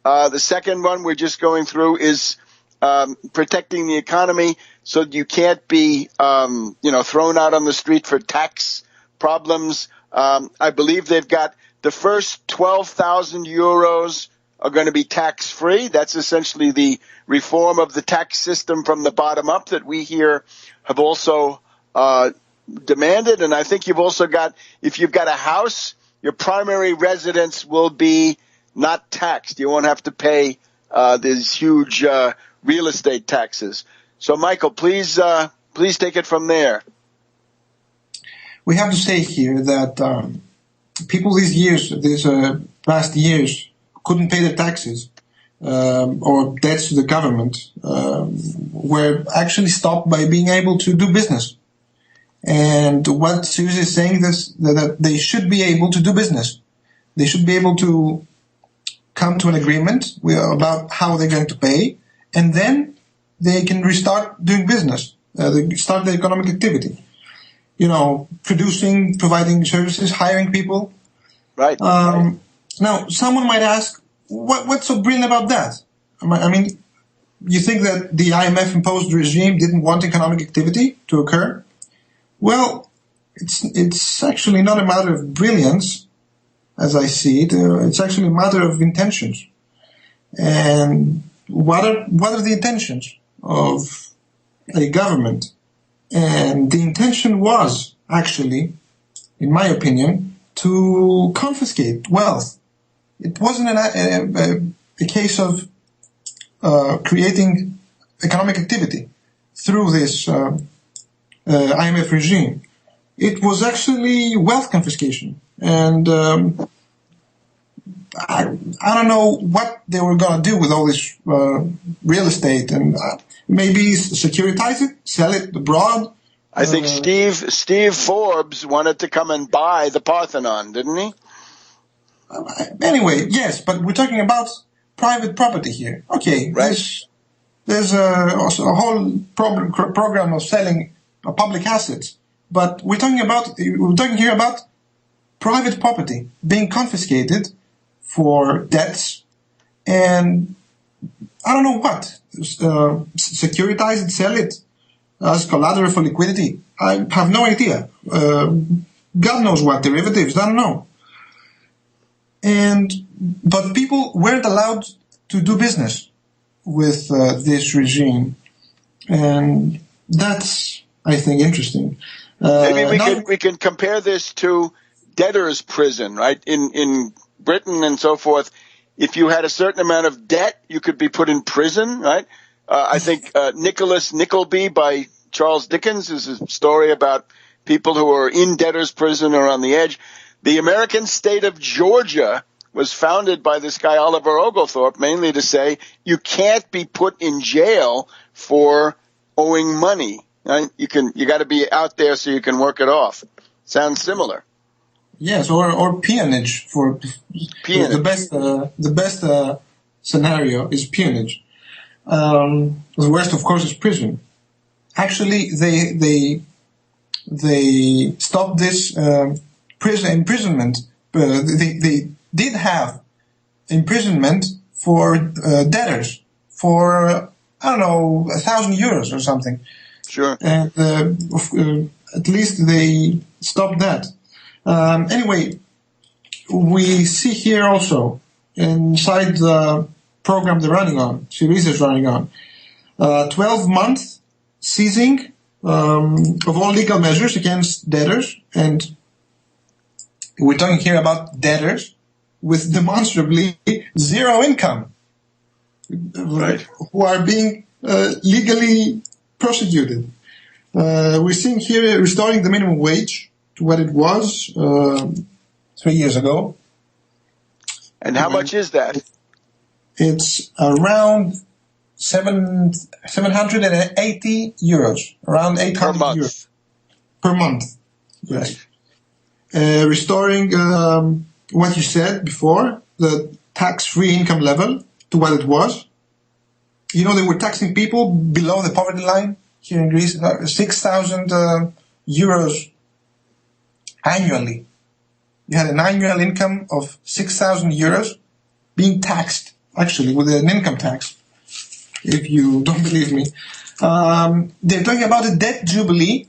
The second one we're just going through is protecting the economy so you can't be thrown out on the street for tax problems. I believe they've got the first 12,000 euros are going to be tax-free. That's essentially the reform of the tax system from the bottom up that we here have also demanded. And I think you've also got, if you've got a house, your primary residence will be not taxed. You won't have to pay these huge real estate taxes. So, Michael, please take it from there. We have to say here that people these past years, couldn't pay their taxes or debts to the government, were actually stopped by being able to do business. And what Syriza is saying is that they should be able to do business. They should be able to come to an agreement about how they're going to pay, and then they can restart doing business. They start their economic activity. Producing, providing services, hiring people. Right. Now, someone might ask, what's so brilliant about that? I mean, you think that the IMF-imposed regime didn't want economic activity to occur? Well, it's actually not a matter of brilliance, as I see it. It's actually a matter of intentions. And what are the intentions of a government? And the intention was actually, in my opinion, to confiscate wealth. It wasn't a case of creating economic activity through this IMF regime. It was actually wealth confiscation. And I don't know what they were going to do with all this real estate. And maybe securitize it, sell it abroad. I think Steve Forbes wanted to come and buy the Parthenon, didn't he? Anyway, yes, but we're talking about private property here. Okay, right. There's a whole program of selling public assets, but we're talking here about private property being confiscated for debts, and I don't know what. Securitize it, sell it as collateral for liquidity. I have no idea. God knows what derivatives. I don't know. But people weren't allowed to do business with this regime, and that's, I think, interesting. Maybe we can compare this to debtor's prison, right? In Britain and so forth, If you had a certain amount of debt, you could be put in prison, right? I think Nicholas Nickleby by Charles Dickens is a story about people who are in debtor's prison or on the edge. The American state of Georgia was founded by this guy Oliver Oglethorpe mainly to say you can't be put in jail for owing money. Right? You got to be out there so you can work it off. Sounds similar. Yes, or peonage for peonage. The best scenario is peonage. The worst, of course, is prison. Actually, they stopped this imprisonment. They did have imprisonment for debtors for I don't know 1,000 euros or something. Sure. And at least they stopped that. Anyway, we see here also inside the program they're running on, Syriza is running on, 12-month seizing of all legal measures against debtors, and we're talking here about debtors with demonstrably zero income, right, who are being legally prosecuted. We're seeing here restoring the minimum wage to what it was 3 years ago. And how much is that? It's around 780 euros, around 800 euros per month. Yes. Right. Restoring what you said before, the tax-free income level to what it was. You know, they were taxing people below the poverty line here in Greece, 6,000 euros annually. You had an annual income of 6,000 euros being taxed, actually, with an income tax, if you don't believe me. They're talking about a debt jubilee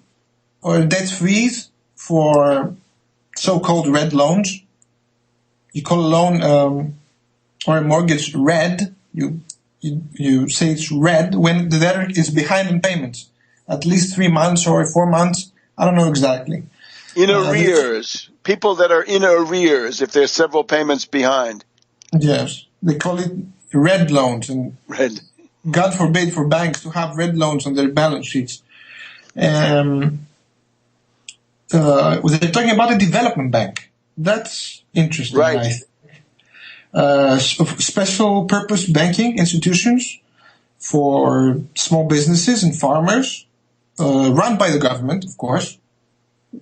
or a debt freeze for so-called red loans. You call a loan or a mortgage red. You say it's red when the debtor is behind in payments, at least 3 months or 4 months. I don't know exactly. In arrears. People that are in arrears if there's several payments behind. Yes. They call it red loans. And red. God forbid for banks to have red loans on their balance sheets. They're talking about a development bank. That's interesting. Right. Special purpose banking institutions for small businesses and farmers, run by the government, of course.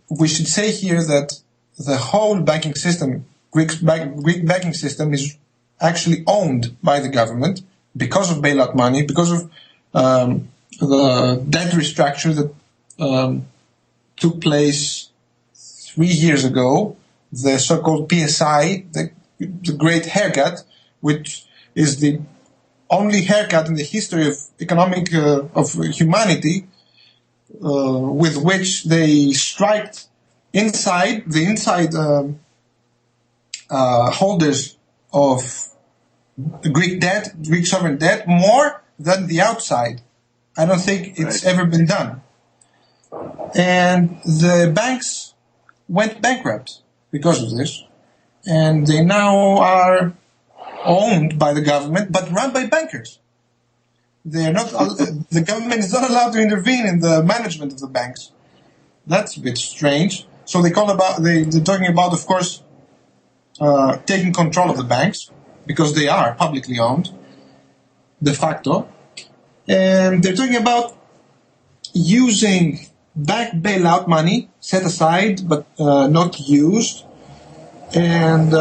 We should say here that the whole banking system, Greek banking system, is actually owned by the government because of bailout money, because of the debt restructure that took place 3 years ago, the so-called PSI, the great haircut, which is the only haircut in the history of economic of humanity, with which they striked inside holders of Greek debt, Greek sovereign debt, more than the outside. I don't think it's ever been done. And the banks went bankrupt because of this, and they now are owned by the government, but run by bankers. They are not. The government is not allowed to intervene in the management of the banks. That's a bit strange. So they're talking about, of course, taking control of the banks because they are publicly owned, de facto, and they're talking about using bank bailout money set aside but not used, and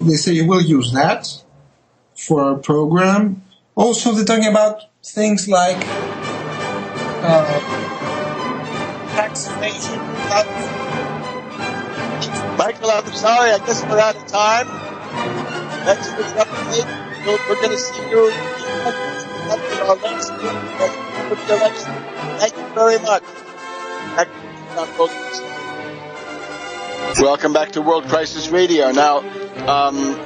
they say you will use that for a program. Also, they're talking about things like tax evasion. Michael, I'm sorry, I guess we're out of time. Next week's update, we're going to see you in our next election. Thank you very much. Welcome back to World Crisis Radio. Now,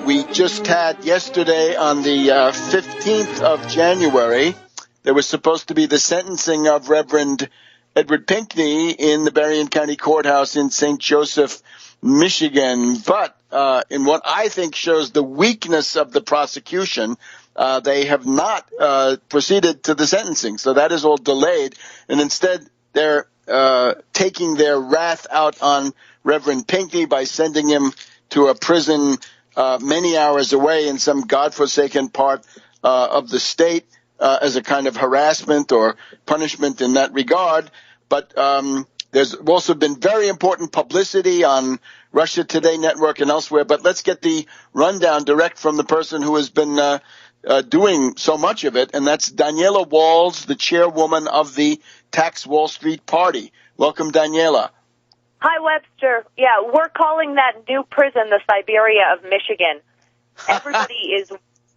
we just had yesterday on the 15th of January, there was supposed to be the sentencing of Reverend Edward Pinkney in the Berrien County Courthouse in St. Joseph, Michigan. But in what I think shows the weakness of the prosecution, they have not proceeded to the sentencing. So that is all delayed. And instead, they're taking their wrath out on Reverend Pinkney by sending him to a prison many hours away in some godforsaken part of the state as a kind of harassment or punishment in that regard. But there's also been very important publicity on Russia Today Network and elsewhere. But let's get the rundown direct from the person who has been doing so much of it, and that's Daniela Walls, the chairwoman of the Tax Wall Street Party. Welcome, Daniela. Hi, Webster. Yeah, we're calling that new prison the Siberia of Michigan. Everybody is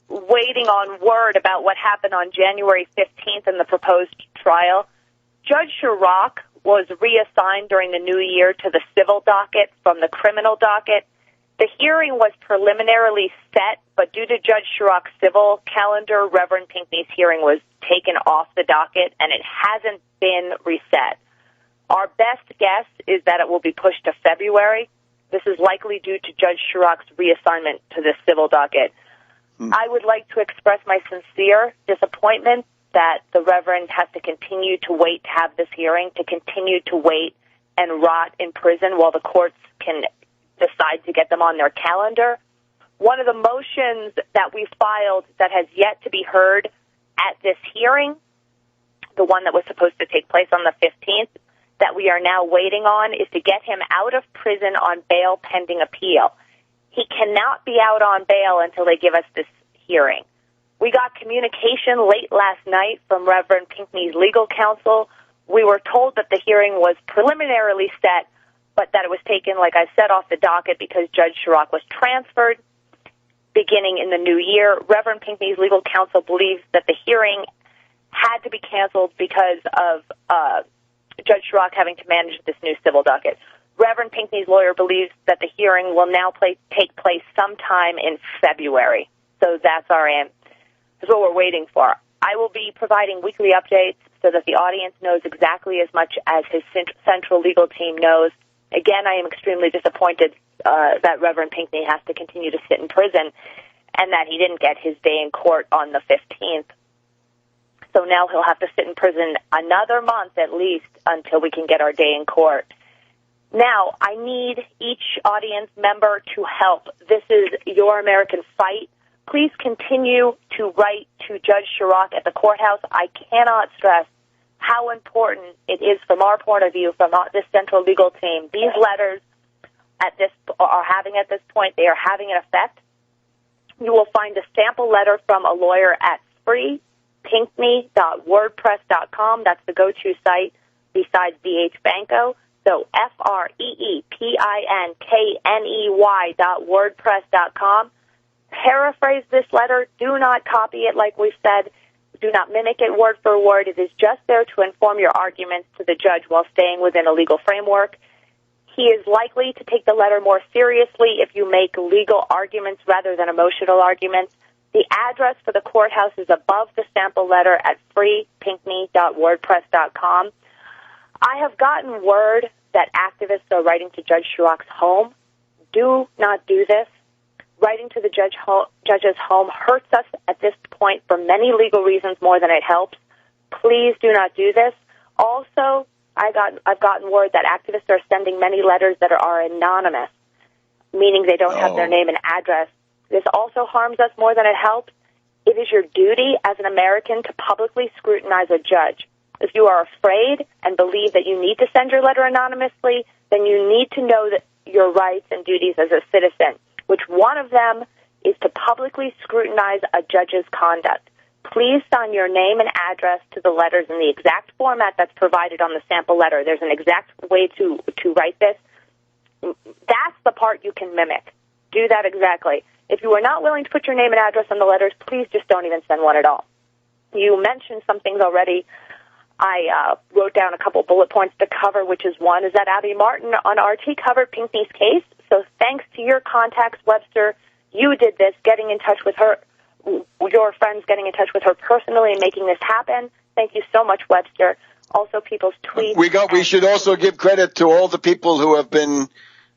waiting on word about what happened on January 15th in the proposed trial. Judge Chirac was reassigned during the new year to the civil docket from the criminal docket. The hearing was preliminarily set, but due to Judge Chirac's civil calendar, Reverend Pinkney's hearing was taken off the docket, and it hasn't been reset. Our best guess is that it will be pushed to February. This is likely due to Judge Chirac's reassignment to the civil docket. I would like to express my sincere disappointment that the Reverend has to continue to wait to have this hearing, to continue to wait and rot in prison while the courts can decide to get them on their calendar. One of the motions that we filed that has yet to be heard at this hearing, the one that was supposed to take place on the 15th, that we are now waiting on, is to get him out of prison on bail pending appeal. He cannot be out on bail until they give us this hearing. We got communication late last night from Reverend Pinkney's legal counsel. We were told that the hearing was preliminarily set, but that it was taken, like I said, off the docket because Judge Chirac was transferred beginning in the new year. Reverend Pinkney's legal counsel believes that the hearing had to be canceled because of Judge Chirac having to manage this new civil docket. Reverend Pinkney's lawyer believes that the hearing will now take place sometime in February. So that's our aim. That's what we're waiting for. I will be providing weekly updates so that the audience knows exactly as much as his central legal team knows. Again, I am extremely disappointed that Reverend Pinkney has to continue to sit in prison and that he didn't get his day in court on the 15th. So now he'll have to sit in prison another month at least until we can get our day in court. Now, I need each audience member to help. This is your American fight. Please continue to write to Judge Chirac at the courthouse. I cannot stress how important it is from our point of view, from this central legal team. These letters are having at this point, they are having an effect. You will find a sample letter from a lawyer at freepinkney.wordpress.com. That's the go-to site besides DH Banco. So freepinkney.wordpress.com. Paraphrase this letter. Do not copy it like we've said. Do not mimic it word for word. It is just there to inform your arguments to the judge while staying within a legal framework. He is likely to take the letter more seriously if you make legal arguments rather than emotional arguments. The address for the courthouse is above the sample letter at freepinkney.wordpress.com. I have gotten word that activists are writing to Judge Chirac's home. Do not do this. Writing to the judge's home hurts us at this point for many legal reasons more than it helps. Please do not do this. Also, I've gotten word that activists are sending many letters that are anonymous, meaning they don't have their name and address. This also harms us more than it helps. It is your duty as an American to publicly scrutinize a judge. If you are afraid and believe that you need to send your letter anonymously, then you need to know that your rights and duties as a citizen, which one of them is to publicly scrutinize a judge's conduct. Please sign your name and address to the letters in the exact format that's provided on the sample letter. There's an exact way to write this. That's the part you can mimic. Do that exactly. If you are not willing to put your name and address on the letters, please just don't even send one at all. You mentioned some things already. I wrote down a couple bullet points to cover, which is one, is that Abby Martin on RT covered Pinkney's case. So thanks to your contacts, Webster, you did this, getting in touch with her, your friends getting in touch with her personally and making this happen. Thank you so much, Webster. Also, people's tweets. We should also give credit to all the people who have been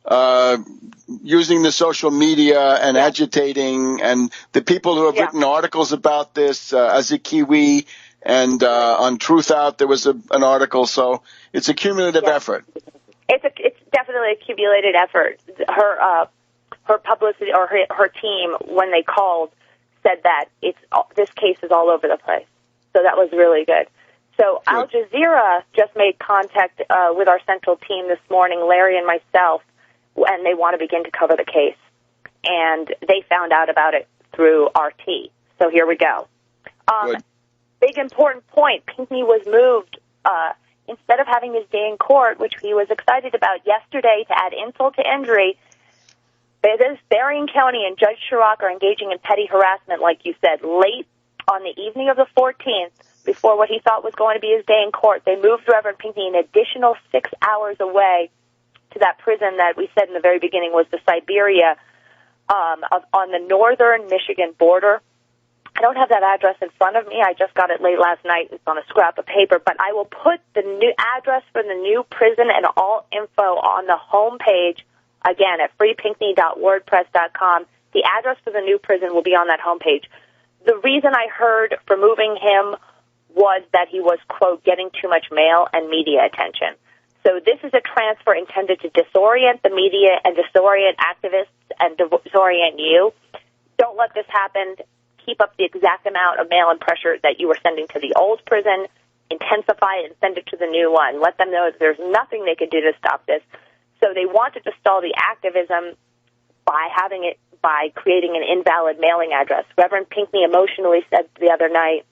using the social media and agitating, and the people who have written articles about this, as a Kiwi, and on Truth Out there was an article. So it's a cumulative effort. It's definitely a cumulative effort. Her publicity or her team, when they called, said that this case is all over the place. So that was really good. So Al Jazeera just made contact with our central team this morning, Larry and myself, and they want to begin to cover the case. And they found out about it through RT. So here we go. Big important point, Pinkney was moved, instead of having his day in court, which he was excited about yesterday, to add insult to injury. Berrien County and Judge Chirac are engaging in petty harassment, like you said, late on the evening of the 14th, before what he thought was going to be his day in court. They moved Reverend Pinkney an additional 6 hours away to that prison that we said in the very beginning was the Siberia on the northern Michigan border. I don't have that address in front of me. I just got it late last night. It's on a scrap of paper. But I will put the new address for the new prison and all info on the homepage, again, at freepinkney.wordpress.com. The address for the new prison will be on that homepage. The reason I heard for moving him was that he was, quote, getting too much mail and media attention. So this is a transfer intended to disorient the media and disorient activists and disorient you. Don't let this happen. Keep up the exact amount of mail and pressure that you were sending to the old prison. Intensify it and send it to the new one. Let them know that there's nothing they can do to stop this. So they wanted to stall the activism by creating an invalid mailing address. Reverend Pinkney emotionally said the other night,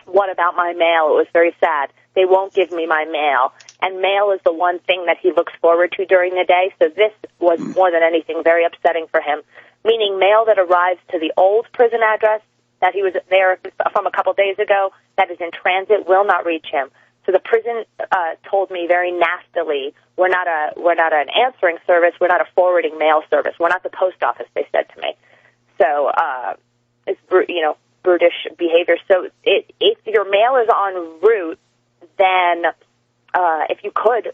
"What about my mail?" It was very sad. They won't give me my mail. And mail is the one thing that he looks forward to during the day. So this was more than anything very upsetting for him, meaning mail that arrives to the old prison address that he was there from a couple days ago, that is in transit, will not reach him. So the prison told me very nastily, we're not an answering service, we're not a forwarding mail service, we're not the post office, they said to me. So it's brutish behavior. So if your mail is en route, then if you could,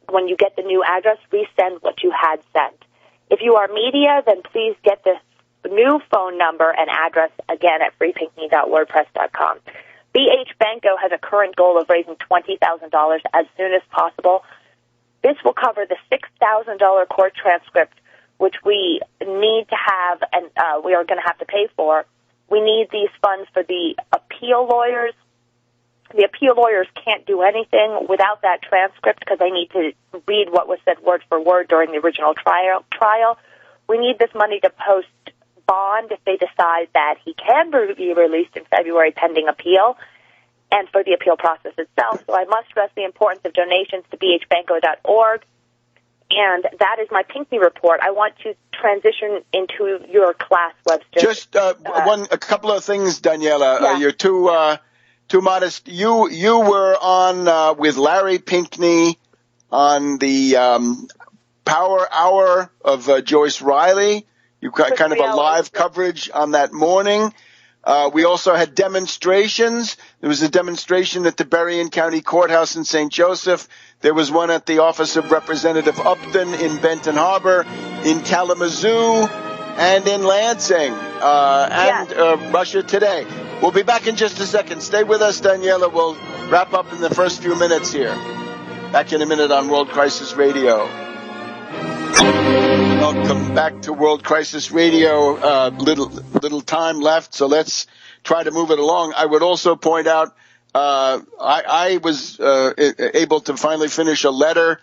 when you get the new address, resend what you had sent. If you are media, then please get this new phone number and address again at freepinkney.wordpress.com. BH Banco has a current goal of raising $20,000 as soon as possible. This will cover the $6,000 court transcript, which we need to have and we are going to have to pay for. We need these funds for the appeal lawyers. The appeal lawyers can't do anything without that transcript because they need to read what was said word for word during the original trial. We need this money to post bond if they decide that he can be released in February pending appeal, and for the appeal process itself. So I must stress the importance of donations to bhbanco.org. And that is my Pinkney report. I want to transition into your class, Webster. Just a couple of things, Daniela. Yeah. You're too modest. You were on with Larry Pinkney on the Power Hour of Joyce Riley. You got kind of a live coverage on that morning. We also had demonstrations. There was a demonstration at the Berrien County Courthouse in St. Joseph. There was one at the office of Representative Upton in Benton Harbor, in Kalamazoo, and in Lansing, and Russia Today. We'll be back in just a second. Stay with us, Daniela. We'll wrap up in the first few minutes here. Back in a minute on World Crisis Radio. Welcome back to World Crisis Radio. Little time left, so let's try to move it along. I would also point out I was able to finally finish a letter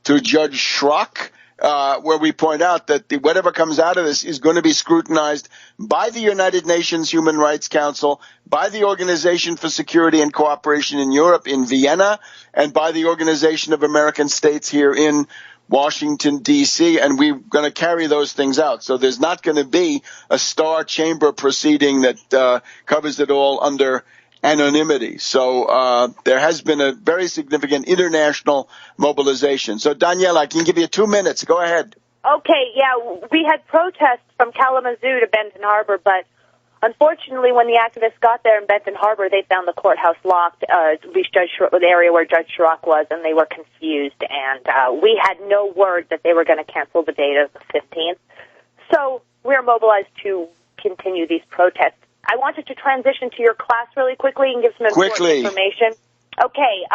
to Judge Schrock where we point out that whatever comes out of this is going to be scrutinized by the United Nations Human Rights Council, by the Organization for Security and Cooperation in Europe in Vienna, and by the Organization of American States here in Washington, D.C., and we're going to carry those things out. So there's not going to be a star chamber proceeding that covers it all under anonymity. So there has been a very significant international mobilization. So, Daniela, I can give you 2 minutes. Go ahead. Okay, yeah, we had protests from Kalamazoo to Benton Harbor, but Unfortunately, when the activists got there in Benton Harbor, they found the courthouse locked, at least the area where Judge Chirac was, and they were confused. And we had no word that they were going to cancel the date of the 15th. So we're mobilized to continue these protests. I wanted to transition to your class really quickly and give some important information. Okay,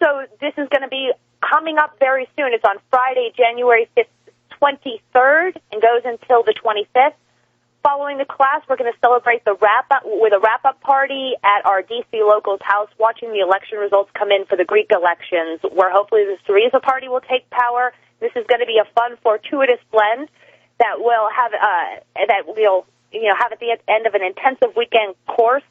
so this is going to be coming up very soon. It's on Friday, January 23rd, and goes until the 25th. Following the class, we're going to celebrate the wrap-up with a wrap-up party at our D.C. locals house, watching the election results come in for the Greek elections, where hopefully the Syriza party will take power. This is going to be a fun, fortuitous blend that we'll have have at the end of an intensive weekend course.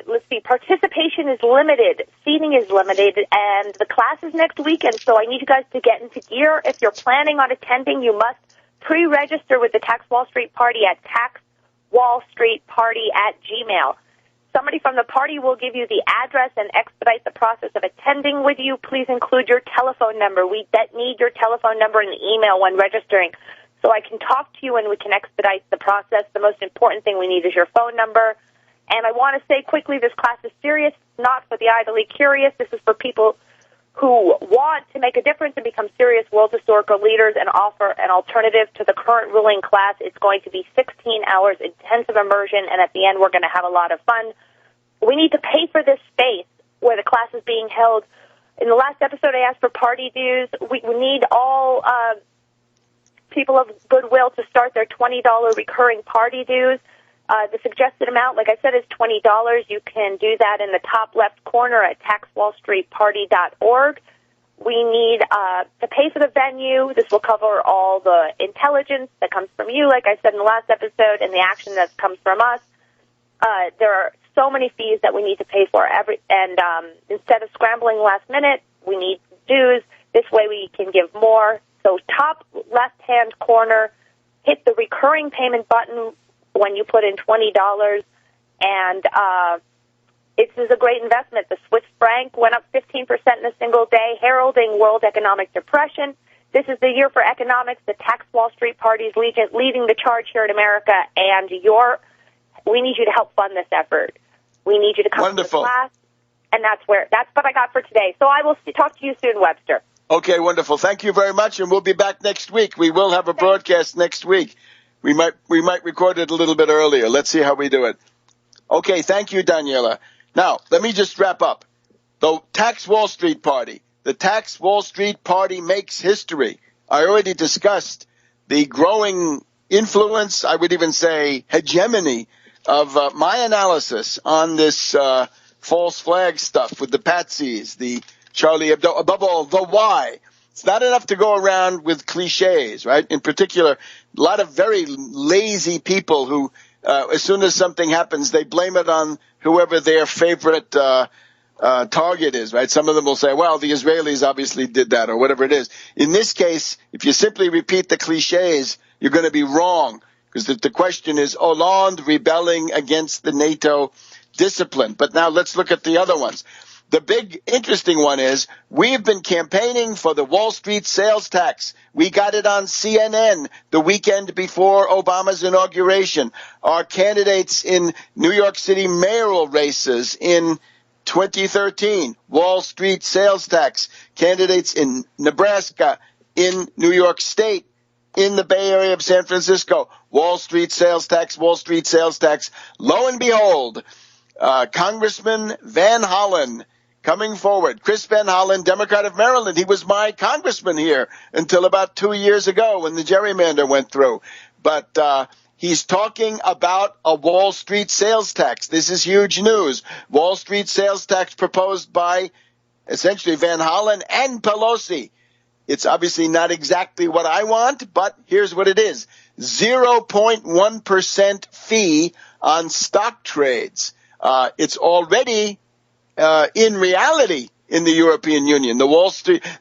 Let's see, participation is limited, seating is limited, and the class is next weekend, so I need you guys to get into gear. If you're planning on attending, you must pre-register with the Tax Wall Street Party at taxwallstreetparty@gmail. Somebody from the party will give you the address and expedite the process of attending with you. Please include your telephone number. We need your telephone number and email when registering, so I can talk to you and we can expedite the process. The most important thing we need is your phone number. And I want to say quickly, this class is serious, not for the idly curious. This is for people who want to make a difference and become serious world historical leaders and offer an alternative to the current ruling class. It's going to be 16 hours intensive immersion, and at the end we're going to have a lot of fun. We need to pay for this space where the class is being held. In the last episode, I asked for party dues. We need all people of goodwill to start their $20 recurring party dues. The suggested amount, like I said, is $20. You can do that in the top left corner at taxwallstreetparty.org. We need to pay for the venue. This will cover all the intelligence that comes from you, like I said in the last episode, and the action that comes from us. There are so many fees that we need to pay for. Instead of scrambling last minute, we need dues. This way we can give more. So top left-hand corner, hit the recurring payment button when you put in $20, and this is a great investment. The Swiss franc went up 15% in a single day, heralding world economic depression. This is the year for economics. The Tax Wall Street Party is leading the charge here in America, and we need you to help fund this effort. We need you to come to the class, and that's what I got for today. So I will talk to you soon, Webster. Okay, wonderful. Thank you very much, and we'll be back next week. We will have a broadcast next week. We might record it a little bit earlier. Let's see how we do it. Okay, thank you, Daniela. Now, let me just wrap up. The Tax Wall Street Party. The Tax Wall Street Party makes history. I already discussed the growing influence, I would even say hegemony, of my analysis on this false flag stuff with the patsies, the Charlie Hebdo, above all, the why. It's not enough to go around with cliches, right? In particular, a lot of very lazy people who, as soon as something happens, they blame it on whoever their favorite target is, right? Some of them will say, well, the Israelis obviously did that, or whatever it is. In this case, if you simply repeat the cliches, you're going to be wrong, because the question is Hollande rebelling against the NATO discipline. But now let's look at the other ones. The big interesting one is we've been campaigning for the Wall Street sales tax. We got it on CNN the weekend before Obama's inauguration. Our candidates in New York City mayoral races in 2013, Wall Street sales tax. Candidates in Nebraska, in New York State, in the Bay Area of San Francisco, Wall Street sales tax, Wall Street sales tax. Lo and behold, Congressman Van Hollen coming forward. Chris Van Hollen, Democrat of Maryland. He was my congressman here until about 2 years ago when the gerrymander went through. But he's talking about a Wall Street sales tax. This is huge news. Wall Street sales tax proposed by essentially Van Hollen and Pelosi. It's obviously not exactly what I want, but here's what it is. 0.1% fee on stock trades. It's already in reality in the European Union. The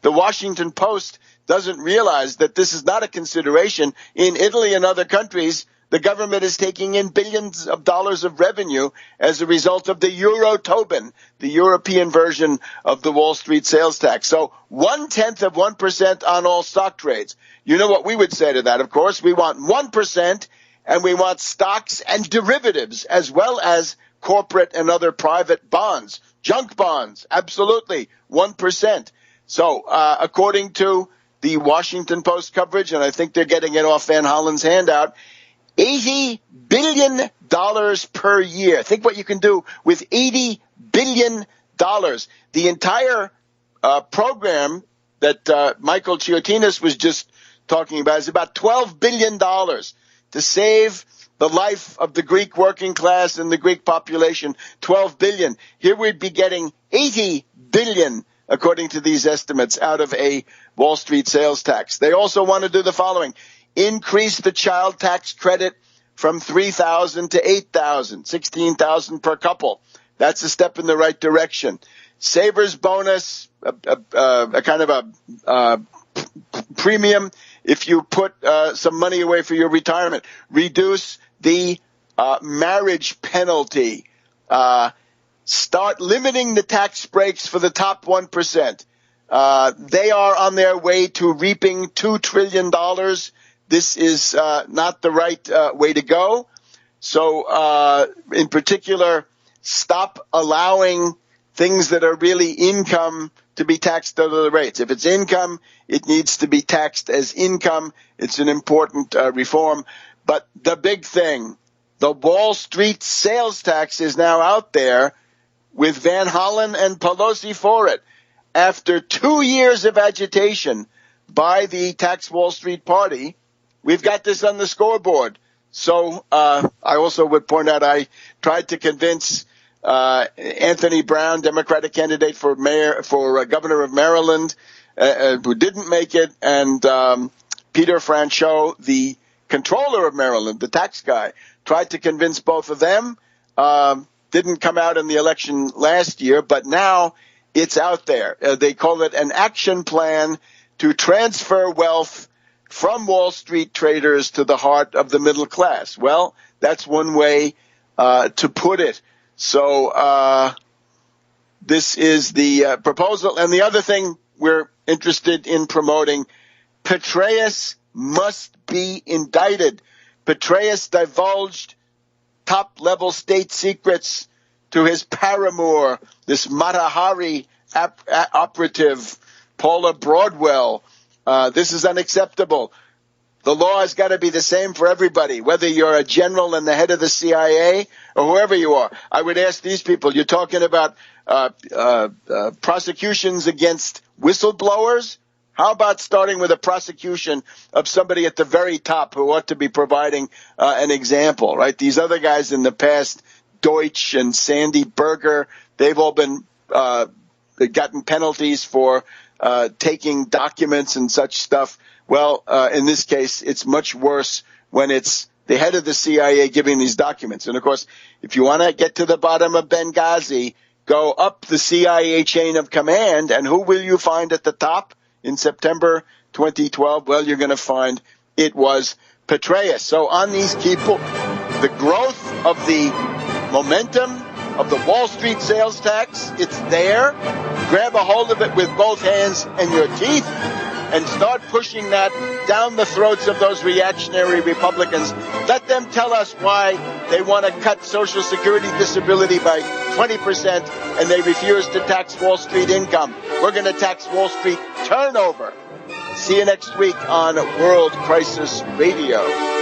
Washington Post doesn't realize that this is not a consideration in Italy and other countries. the government is taking in billions of dollars of revenue as a result of the Euro Tobin, the European version of the Wall Street sales tax. So 0.1% on all stock trades. You know what we would say to that, of course. We want 1%, and we want stocks and derivatives as well as corporate and other private bonds. Junk bonds, absolutely, 1%. So according to the Washington Post coverage, and I think they're getting it off Van Hollen's handout, $80 billion per year. Think what you can do with $80 billion. The entire program that Michael Chiotinis was just talking about is about $12 billion to save the life of the Greek working class and the Greek population. $12 billion. Here we'd be getting $80 billion, according to these estimates, out of a Wall Street sales tax. They also want to do the following: increase the child tax credit from $3,000 to $8,000, $16,000 per couple. That's a step in the right direction. Savers bonus, a kind of a premium if you put some money away for your retirement. Reduce the marriage penalty. Start limiting the tax breaks for the top 1%. They are on their way to reaping $2 trillion. This is not the right way to go. So, in particular, stop allowing things that are really income to be taxed at other rates. If it's income, it needs to be taxed as income. It's an important reform. But the big thing, the Wall Street sales tax is now out there with Van Hollen and Pelosi for it. After 2 years of agitation by the Tax Wall Street Party, we've got this on the scoreboard. So I also would point out I tried to convince Anthony Brown, Democratic candidate for governor of Maryland, who didn't make it, and Peter Franchot, the controller of Maryland, the tax guy, tried to convince both of them. Didn't come out in the election last year, but now it's out there. They call it an action plan to transfer wealth from Wall Street traders to the heart of the middle class. Well, that's one way to put it. So this is the proposal. And the other thing we're interested in promoting, Petraeus must be indicted. Petraeus divulged top-level state secrets to his paramour, this Mata Hari operative, Paula Broadwell. This is unacceptable. The law has got to be the same for everybody, whether you're a general and the head of the CIA or whoever you are. I would ask these people, you're talking about prosecutions against whistleblowers? How about starting with a prosecution of somebody at the very top who ought to be providing an example, right? These other guys in the past, Deutsch and Sandy Berger, they've all been gotten penalties for taking documents and such stuff. Well, in this case, it's much worse when it's the head of the CIA giving these documents. And, of course, if you want to get to the bottom of Benghazi, go up the CIA chain of command, and who will you find at the top in September 2012? Well, you're going to find it was Petraeus. So on these people, the growth of the momentum of the Wall Street sales tax, it's there. Grab a hold of it with both hands and your teeth and start pushing that down the throats of those reactionary Republicans. Let them tell us why they want to cut Social Security disability by 20% and they refuse to tax Wall Street income. We're going to tax Wall Street turnover. See you next week on World Crisis Radio.